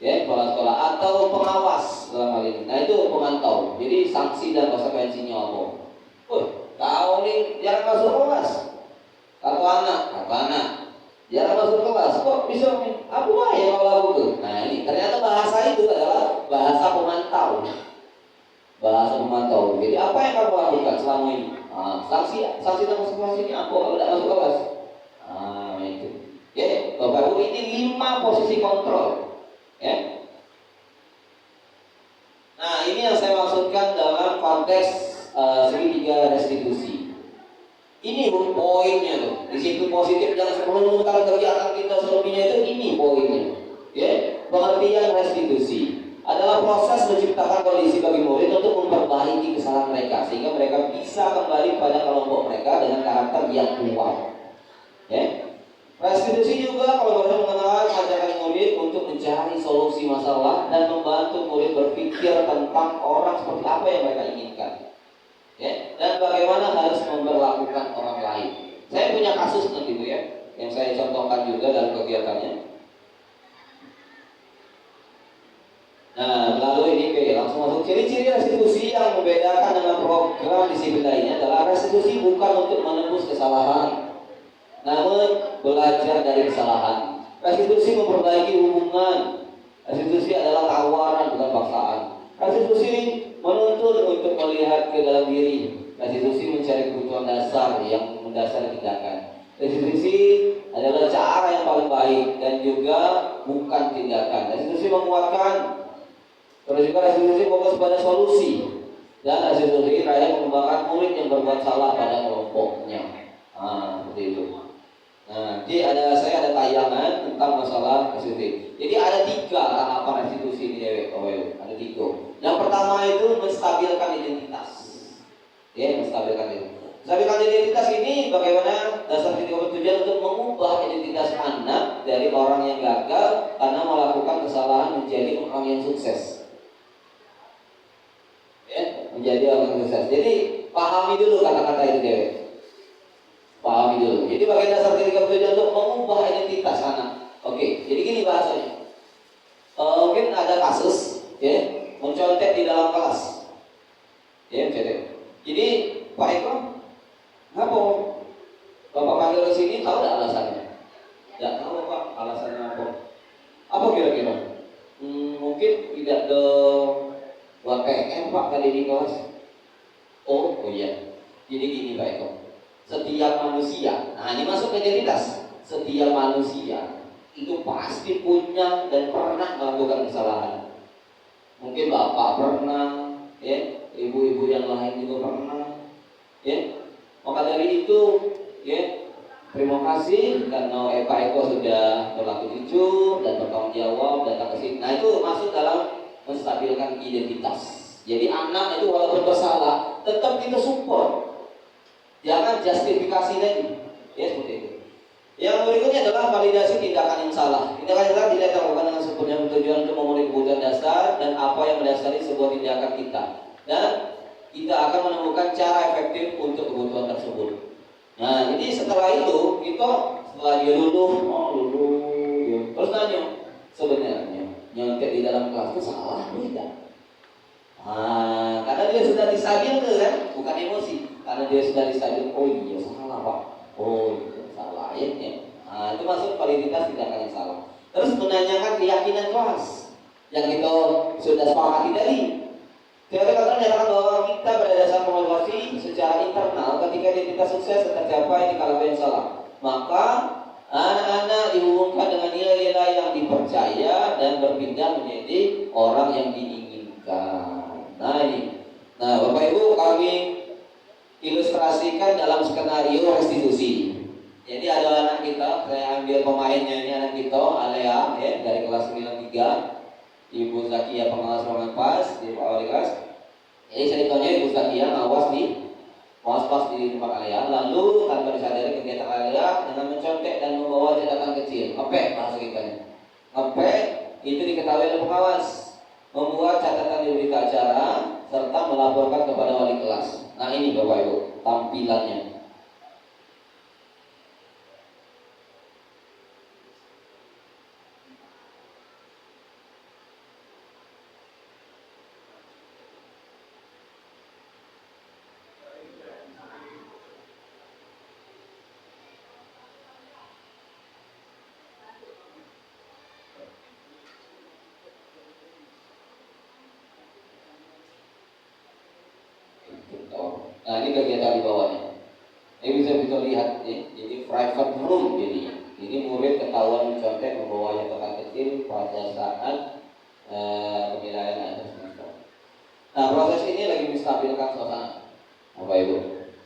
ya, kepala sekolah atau pengawas dalam hal ini. Nah itu pemantau. Jadi sanksi dan konsekuensinya apa? Kau nih jarang masuk kelas. Kata anak, jarang masuk kelas. Kok bisa nih? Apa yang kau lakukan? Nah ini ternyata bahasa itu adalah bahasa pemantau. Bahasa pemantau. Jadi apa yang kamu lakukan selama ini? Sanksi dan konsekuensi ini apa kalau tidak masuk kelas? Itu. Ya, Bapak Ibu, ini 5 posisi kontrol. Ya. Nah, ini yang saya maksudkan dalam konteks segitiga restitusi. Ini poinnya loh. Di situ positif yang menentukan kegiatan kita selebihnya itu ini poinnya. Ya, pengertian restitusi adalah proses menciptakan kondisi bagi murid untuk memperbaiki kesalahan mereka sehingga mereka bisa kembali pada kelompok mereka dengan karakter yang kuat. Ya. Restitusi juga kalau boleh mengenal ajaran murid untuk mencari solusi masalah dan membantu murid berpikir tentang orang seperti apa yang mereka inginkan. Ya. Dan bagaimana harus memperlakukan orang lain. Saya punya kasus nanti Bu ya, yang saya contohkan juga dalam kegiatannya. Nah, lalu ini langsung masuk ciri-ciri restitusi yang membedakan dengan program disiplin lainnya adalah restitusi bukan untuk menebus kesalahan, namun belajar dari kesalahan. Restitusi memperbaiki hubungan. Restitusi adalah tawaran bukan paksaan. Restitusi menuntut untuk melihat ke dalam diri. Restitusi mencari kebutuhan dasar yang mendasari tindakan. Restitusi adalah cara yang paling baik dan juga bukan tindakan. Restitusi menguatkan. Terus juga restitusi fokus pada solusi dan restitusi raya mengembangkan murid yang berbuat salah pada kelompoknya. Seperti itu. Nah, jadi saya ada tayangan tentang masalah restitusi. Jadi ada 3 tahapan restitusi ini, ada 3. Yang pertama itu menstabilkan identitas. Ya, menstabilkan identitas. Menstabilkan identitas ini bagaimana dasar tujuan untuk mengubah identitas anak dari orang yang gagal karena melakukan kesalahan menjadi orang yang sukses. Ya, menjadi orang sukses. Jadi pahami dulu kata-kata itu Dewi. Pahami dulu. Jadi bagian dasar ketika tujuan untuk mengubah identitas anak. Oke, jadi gini bahasanya. Mungkin ada kasus, ya, mencontek di dalam kelas. Ya, mencontek. Jadi Pak Eko, ngapa Bapak panggil ke sini tahu tidak alasannya? Tidak tahu Pak, alasannya apa? Apa kira-kira? Mungkin tidak ada buat PM Pak kali di kelas. Oh iya. Jadi gini Pak Eko, setiap manusia, nah ini masuk ke identitas. Setiap manusia itu pasti punya dan pernah melakukan kesalahan. Mungkin Bapak pernah, ya, ibu-ibu yang lain juga pernah, ya. Maka dari itu, ya, terima kasih karena Pak Eko sudah berlaku jujur dan bertanggung jawab datang ke sini. Nah itu masuk dalam menstabilkan identitas. Jadi anak itu walaupun bersalah tetap kita support. Jangan justifikasi lagi. Ya seperti itu. Yang berikutnya adalah validasi tindakan yang salah. Tindakan yang salah tidak dilakukan dengan sepenuhnya bertujuan untuk memenuhi kebutuhan dasar dan apa yang mendasari sebuah tindakan kita. Dan kita akan menemukan cara efektif untuk kebutuhan tersebut. Nah, jadi setelah itu kita setelah dia luluh, ya. Terus nanya, sebenarnya nyontek di dalam kelas itu salah tidak? Karena dia sudah distabilkan kan, bukan emosi. Karena dia sudah distabilkan, oh iya salah Pak, oh iya salah ya. Itu masuk validitas tindakan yang salah. Terus menanyakan keyakinan kelas yang kita sudah sepakati tadi. Teori kata menyatakan bahwa kita pada dasar memotivasi secara internal ketika identitas sukses tercapai di kala yang salah. Maka anak-anak dihubungkan dengan nilai-nilai yang dipercaya dan berpindah menjadi orang yang diinginkan. Nah ini, Bapak Ibu kami ilustrasikan dalam skenario restitusi. Jadi ada anak kita, saya ambil pemainnya ini anak kita, Alea, ya, dari kelas 93. Ibu Zakia pengawas ruangan pas di awal kelas. Jadi ceritanya Ibu Zakia ngawas pas di tempat Alea. Lalu tanpa disadari kegiatan Alea dengan mencontek dan membawa catatan kecil. Ngepek bahasa kita. Ngepek itu diketahui oleh pengawas. Membuat catatan di berita acara serta melaporkan kepada wali kelas. Nah ini Bapak Ibu. tampilannya. Nah, ini kegiatan di bawahnya. Ini bisa kita lihat ya, ini private room jadinya. Ini murid ketahuan mencontek membawa yang kecil pada saat penilaian akhir semester. Nah, proses ini lagi menstabilkan suasana. Bapak Ibu,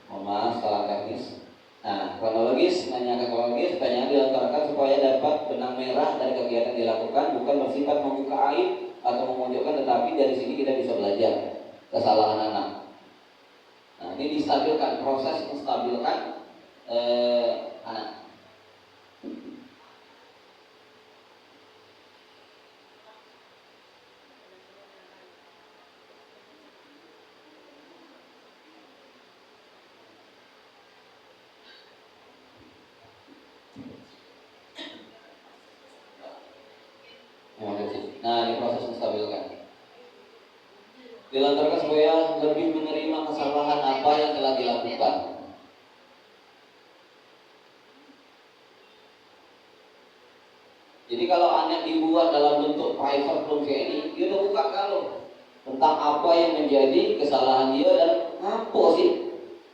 mohon maaf salah teknis. Nah, kronologis, menanyakan kronologis, pertanyaan dilontarkan supaya dapat benang merah dari kegiatan dilakukan, bukan bersifat membuka aib atau memojokkan, tetapi dari sini kita bisa belajar kesalahan anak. Nah, ini distabilkan, proses menstabilkan anak. Nah, ini proses menstabilkan. Dilantarkan supaya lebih menerima kesalahan apa yang telah dilakukan. Jadi kalau anak dibuat dalam bentuk private room kayak ini, dia udah buka kalau tentang apa yang menjadi kesalahan dia dan apa sih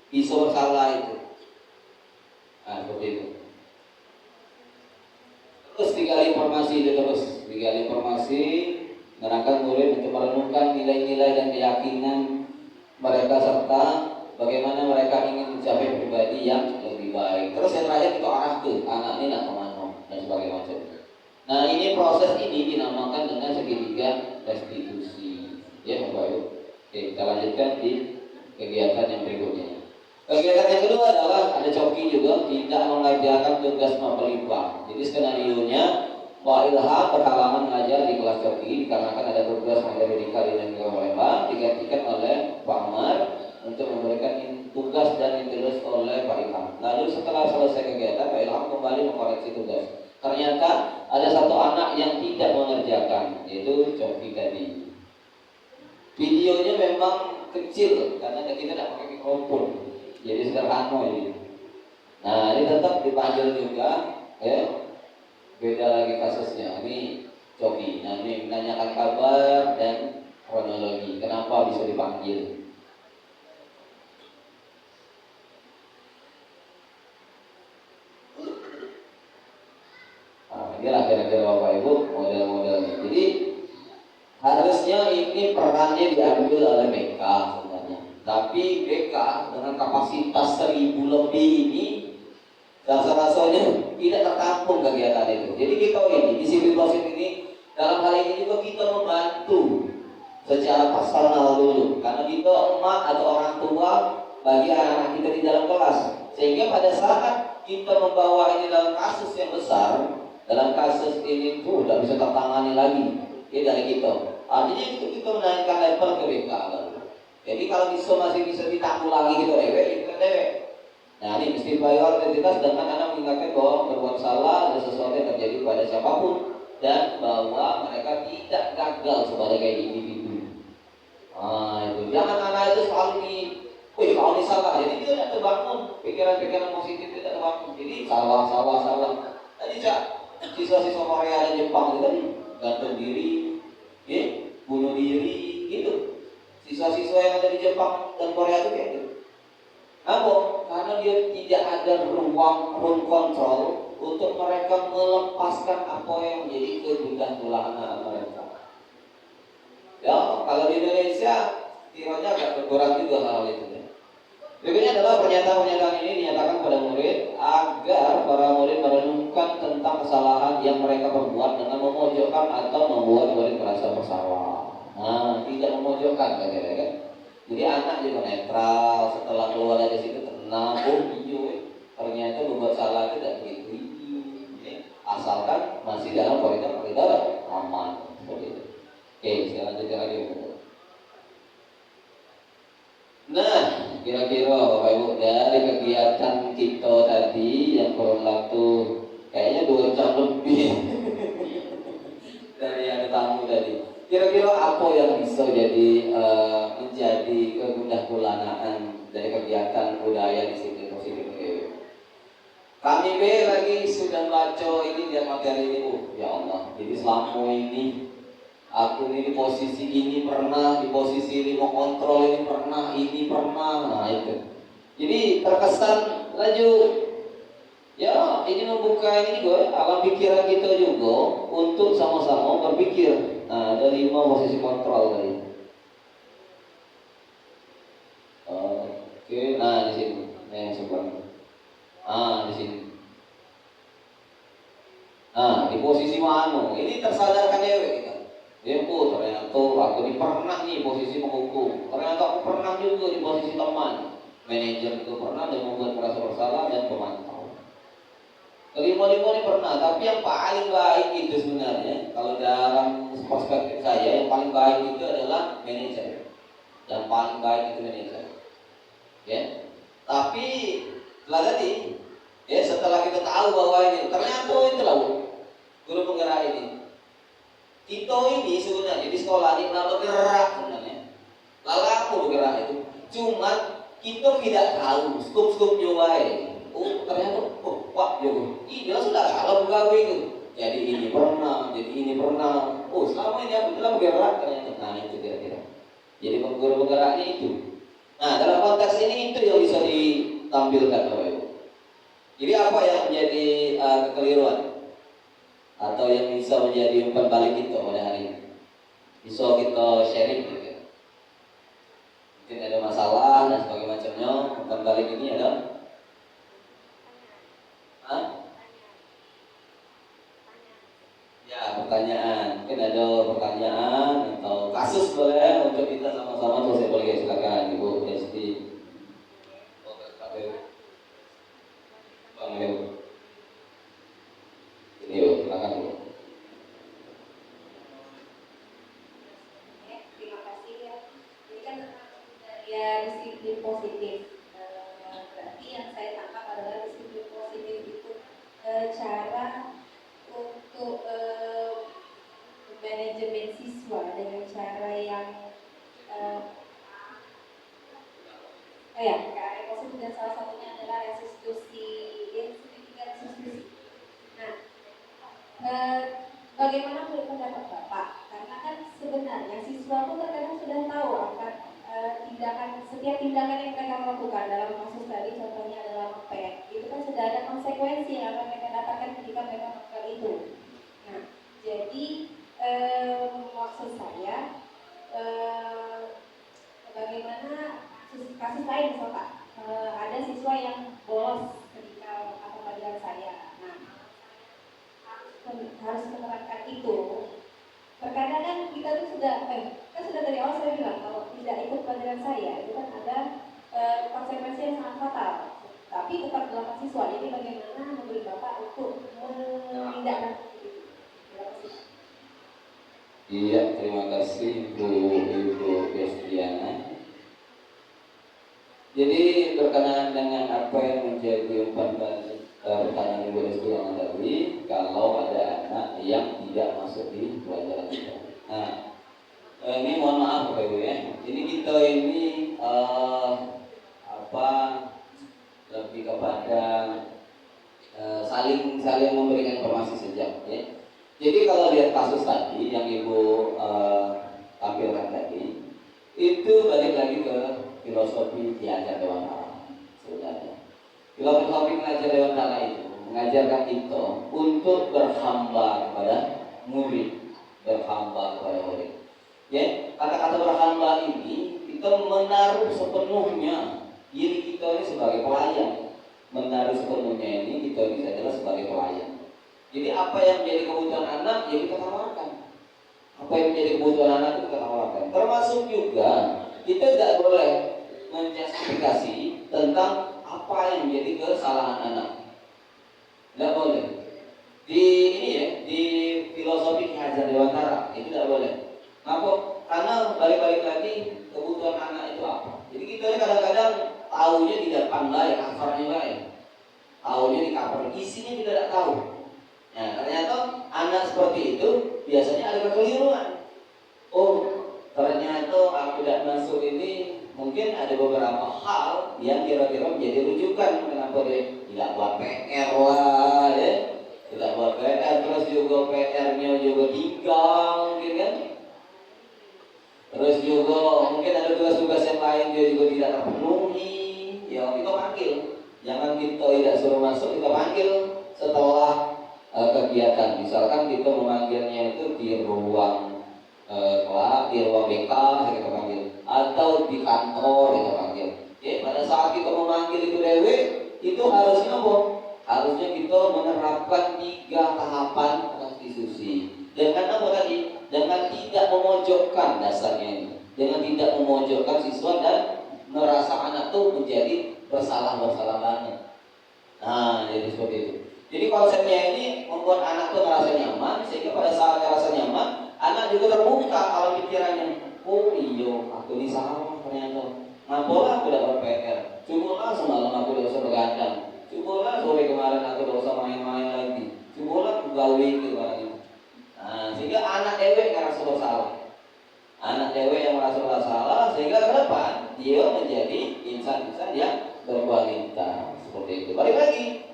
bisa bersalah itu. Nah, seperti itu. Terus digali informasi, menerangkan murid untuk merenungkan nilai-nilai dan keyakinan mereka serta bagaimana mereka ingin mencapai pribadi yang lebih baik. Terus yang terakhir kita arah ke anak ini nak kemana dan sebagainya macam. Nah, ini proses ini dinamakan dengan segitiga restitusi. Ya, Bapak Ibu. Oke, kita lanjutkan di kegiatan yang berikutnya. Kegiatan yang kedua adalah ada coki juga, tidak mengerjakan tugas mempelimpah. Jadi skenario-nya Pak Ilham berhalangan mengajar di kelas coki dikarenakan ada tugas materi di kali dan Palembang, digantikan oleh Pak Amar untuk memberikan tugas dan ditulis oleh Pak Ilham. Lalu setelah selesai kegiatan, Pak Ilham kembali mengkoreksi tugas. Ternyata ada satu anak yang tidak mengerjakan, yaitu coki tadi. Videonya memang kecil karena kita tidak pakai mikrofon, jadi sederhana ini. Nah, ini tetap dipanggil juga, ya. Beda lagi kasusnya. Ini coki. Nah, ini menanyakan kabar dan kronologi. Kenapa bisa dipanggil? Nah, inilah kira-kira Bapak Ibu model-modelnya. Jadi harusnya ini perannya diambil oleh BK sebenarnya. Tapi BK dengan kapasitas 1000 lebih ini rasa-rasanya tidak tertampung kegiatan itu. Jadi kita ini di sipil dosen ini dalam hal ini juga kita membantu secara personal dulu, karena kita emak atau orang tua bagi anak-anak kita di dalam kelas, sehingga pada saat kita membawa ini dalam kasus yang besar, dalam kasus ini tuh tidak bisa tertangani lagi ya dari kita. Artinya itu kita menaikkan level ke BK baru. Jadi kalau masih bisa ditanggulangi gitu dewek, itu dewek. Nah, ini mesti bayar identitas dengan anak mengingatkan bahwa berbuat salah ada sesuatu yang terjadi pada siapapun dan bahwa mereka tidak gagal sebagai individu. Nah, itu jangan anak itu selalu kalau ini salah, jadi dia tidak terbangun pikiran-pikiran positif tidak terbangun. Jadi salah. Tadi siswa-siswa Korea dan Jepang itu tadi gantung diri, bunuh diri, gitu. Siswa-siswa yang ada di Jepang dan Korea itu kayak gitu. Kenapa? Karena dia tidak ada ruang kontrol untuk mereka melepaskan apa yang menjadi kebutuhan tulang anak mereka. Ya, kalau di Indonesia kiranya agak berkurang juga hal itu. Berikutnya adalah pernyataan-pernyataan ini dinyatakan pada murid agar para murid merenungkan tentang kesalahan yang mereka perbuat dengan memojokkan atau membuat murid merasa bersalah. Nah, tidak memojokkan kan? Jadi anak juga netral, setelah keluar dari situ tenang, ternyata membuat salah itu tidak begitu, asalkan masih dalam koridor aman, seperti itu. Oke, sekarang lanjutkan lagi. Nah, kira-kira Bapak Ibu kegiatan kita tadi yang kurang waktu kayaknya 2 jam lebih dari ada tamu tadi. Kira-kira apa yang bisa jadi menjadi kegundah gulanaan dari kegiatan budaya di sini positif ini? Kami lagi sudah baca ini dia materi ini, ya Allah. Jadi selama ini aku ini di posisi ini pernah, di posisi ini mau kontrol ini pernah, nah itu. Jadi terkesan laju, ya ini membuka ini juga alam pikiran kita juga untuk sama-sama berpikir. Nah, ada 5 posisi kontrol tadi. Oke, nah di sini, yang sebelah. Di sini. Nah, di posisi mana? Ini tersadarkan dewe kita. Ternyata aku ini pernah nih posisi menghukum. Ternyata aku pernah juga di posisi teman. Manajer itu pernah dan membuat merasa bersalah dan pemantau. Kelima-lima ini pernah, tapi yang paling baik itu sebenarnya kalau dalam perspektif saya yang paling baik itu adalah manajer. Yang paling baik itu manajer. Ya. Tapi setelah tadi, ya setelah kita tahu bahwa ini ternyata itu lah guru penggerak ini. Kita ini sebenarnya di sekolah ini pernah bergerak sebenarnya. Lalu aku bergerak itu, cuma kita tidak tahu skup-skupnya baik. Ternyata, Pak Jogo, ini sudah kalau pegawai itu. Jadi ini pernah. Selama ini aku telah bergerak ternyata. Nah itu kira-kira. Jadi guru penggeraknya itu. Nah dalam konteks ini itu yang bisa ditampilkan Bapak Ibu. Jadi apa yang menjadi kekeliruan atau yang bisa menjadi umpan balik kita pada hari ini? Bisa kita sharing gitu. Mungkin ada masalah dan sebagainya macamnya. Umpan balik ini ada ya pertanyaan. Mungkin ada pertanyaan atau kasus boleh untuk kita sama-sama selesai boleh. Silakan Ibu Desti. Bang Leo. Ini silakan Bu. Terima kasih ya. Ini kan ya disiplin positif. Berarti yang saya tangkap adalah disiplin positif itu cara untuk manajemen siswa dengan cara yang cara positif dan salah satunya adalah restitusi. Nah, bagaimana menurut pendapat Bapak? Karena kan sebenarnya siswa pun terkadang sudah tahu akan setiap tindakan yang mereka lakukan. Dalam kasus tadi contohnya adalah ngepet, itu kan sudah ada konsekuensi yang akan mereka dapatkan ketika mereka melakukan itu. Nah, jadi maksud saya bagaimana kasus lain misalkan ada siswa yang bolos ketika pelajaran saya. Nah, harus menerapkan itu. Terkadang kan kita tuh sudah dari awal saya bilang kalau tidak ikut pelajaran saya itu kan ada konsekuensi yang sangat fatal. Tapi bukan dalam siswa. Jadi bagaimana memberi Bapak untuk menindaklanjuti itu? Terima kasih. Iya, terima kasih Ibu Destiana. Jadi berkenaan dengan apa yang menjadi umpan balik pertanyaan Ibu Destiana tadi, kalau ada anak yang tidak masuk di pelajaran kita. Nah, ini mohon maaf Bapak Ibu ya. Ini kita ini lebih kepada saling memberikan informasi saja ya. Jadi kalau lihat kasus tadi yang Ibu tampilkan tadi, itu balik lagi ke filosofi diajar Dewantara sebenarnya. Filosofi mengajar Dewantara itu mengajarkan kita untuk berhamba kepada murid, Ya, kata-kata berhamba ini kita menaruh sepenuhnya diri kita ini sebagai pelayan. Menaruh sepenuhnya ini kita ini adalah sebagai pelayan. Jadi apa yang menjadi kebutuhan anak ya kita tawarkan. Apa yang menjadi kebutuhan anak itu kita tawarkan. Termasuk juga kita tidak boleh menjustifikasi tentang apa yang menjadi kesalahan anak. Tidak boleh. Di filosofi Ki Hajar Dewantara itu tidak boleh. Kenapa? Karena balik-balik lagi kebutuhan anak itu apa. Jadi kita kadang-kadang tahunya tidak pandai cover juga ya. Taunya di cover, isinya juga tidak tahu. Nah, ternyata anak seperti itu biasanya ada kekeliruan. Oh, ternyata aku tidak masuk ini mungkin ada beberapa hal yang kira-kira menjadi rujukan kenapa dia tidak buat PR lah, ya. Tidak buat PR, terus juga PR-nya juga tinggal, gitu kan? Terus juga mungkin ada tugas-tugas yang lain dia juga tidak terpenuhi. Ya kita panggil, jangan kita tidak suruh masuk, kita panggil setelah kegiatan. Misalkan kita memanggilnya itu di ruang kelas, di ruang BK kita panggil, atau di kantor kita panggil. Ya, pada saat kita memanggil itu dewe, itu harusnya apa? Harusnya kita menerapkan 3 tahapan konstitusi. Dengan apa tadi? Dengan tidak memojokkan dasarnya ini, dengan tidak memojokkan siswa dan merasa anak tuh menjadi bersalah banget. Nah, jadi seperti itu. Jadi konsepnya ini membuat anak tuh merasa nyaman, sehingga pada saat merasa nyaman, anak juga terbuka alam pikirannya. Oh iya, aku ini salah ternyata. Ngapalah aku dapat PR? Cukulah semalam aku udah usah begadang. Cukulah sore kemarin aku udah usah main-main lagi. Cukulah aku gawe gitu lagi. Nah, sehingga anak dewe ngerasa bersalah. Anak dewe yang merasa bersalah, sehingga ke depan dia menjadi insan-insan yang berkualitas. Seperti itu. Balik lagi.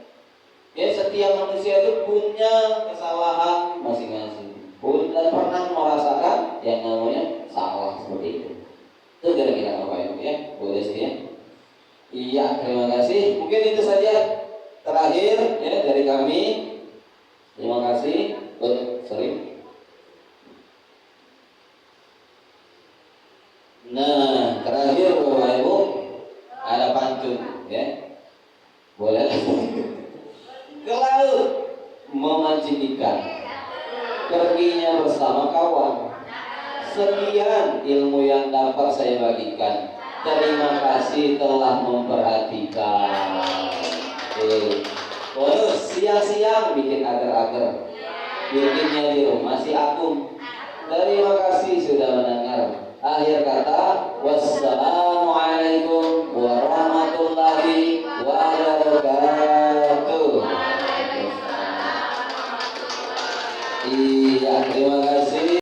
Ya, setiap manusia itu punya kesalahan masing-masing. Dan pernah merasakan yang namanya salah seperti itu. Itu kira-kira Bapak Ibu ya, boleh sih ya. Iya, terima kasih. Mungkin itu saja terakhir ya dari kami. Terima kasih. Sorry. Nah, terakhir Bapak Ibu ada pantun ya. Boleh. Ke laut memancing ikan, perginya bersama kawan. Sekian ilmu yang dapat saya bagikan. Terima kasih telah memperhatikan. Terus siang-siang bikin agar-agar, bikinnya di rumah si Agung. Terima kasih sudah mendengar. Akhir kata, wassalamualaikum warahmatullahi wabarakatuh. Iya, terima kasih.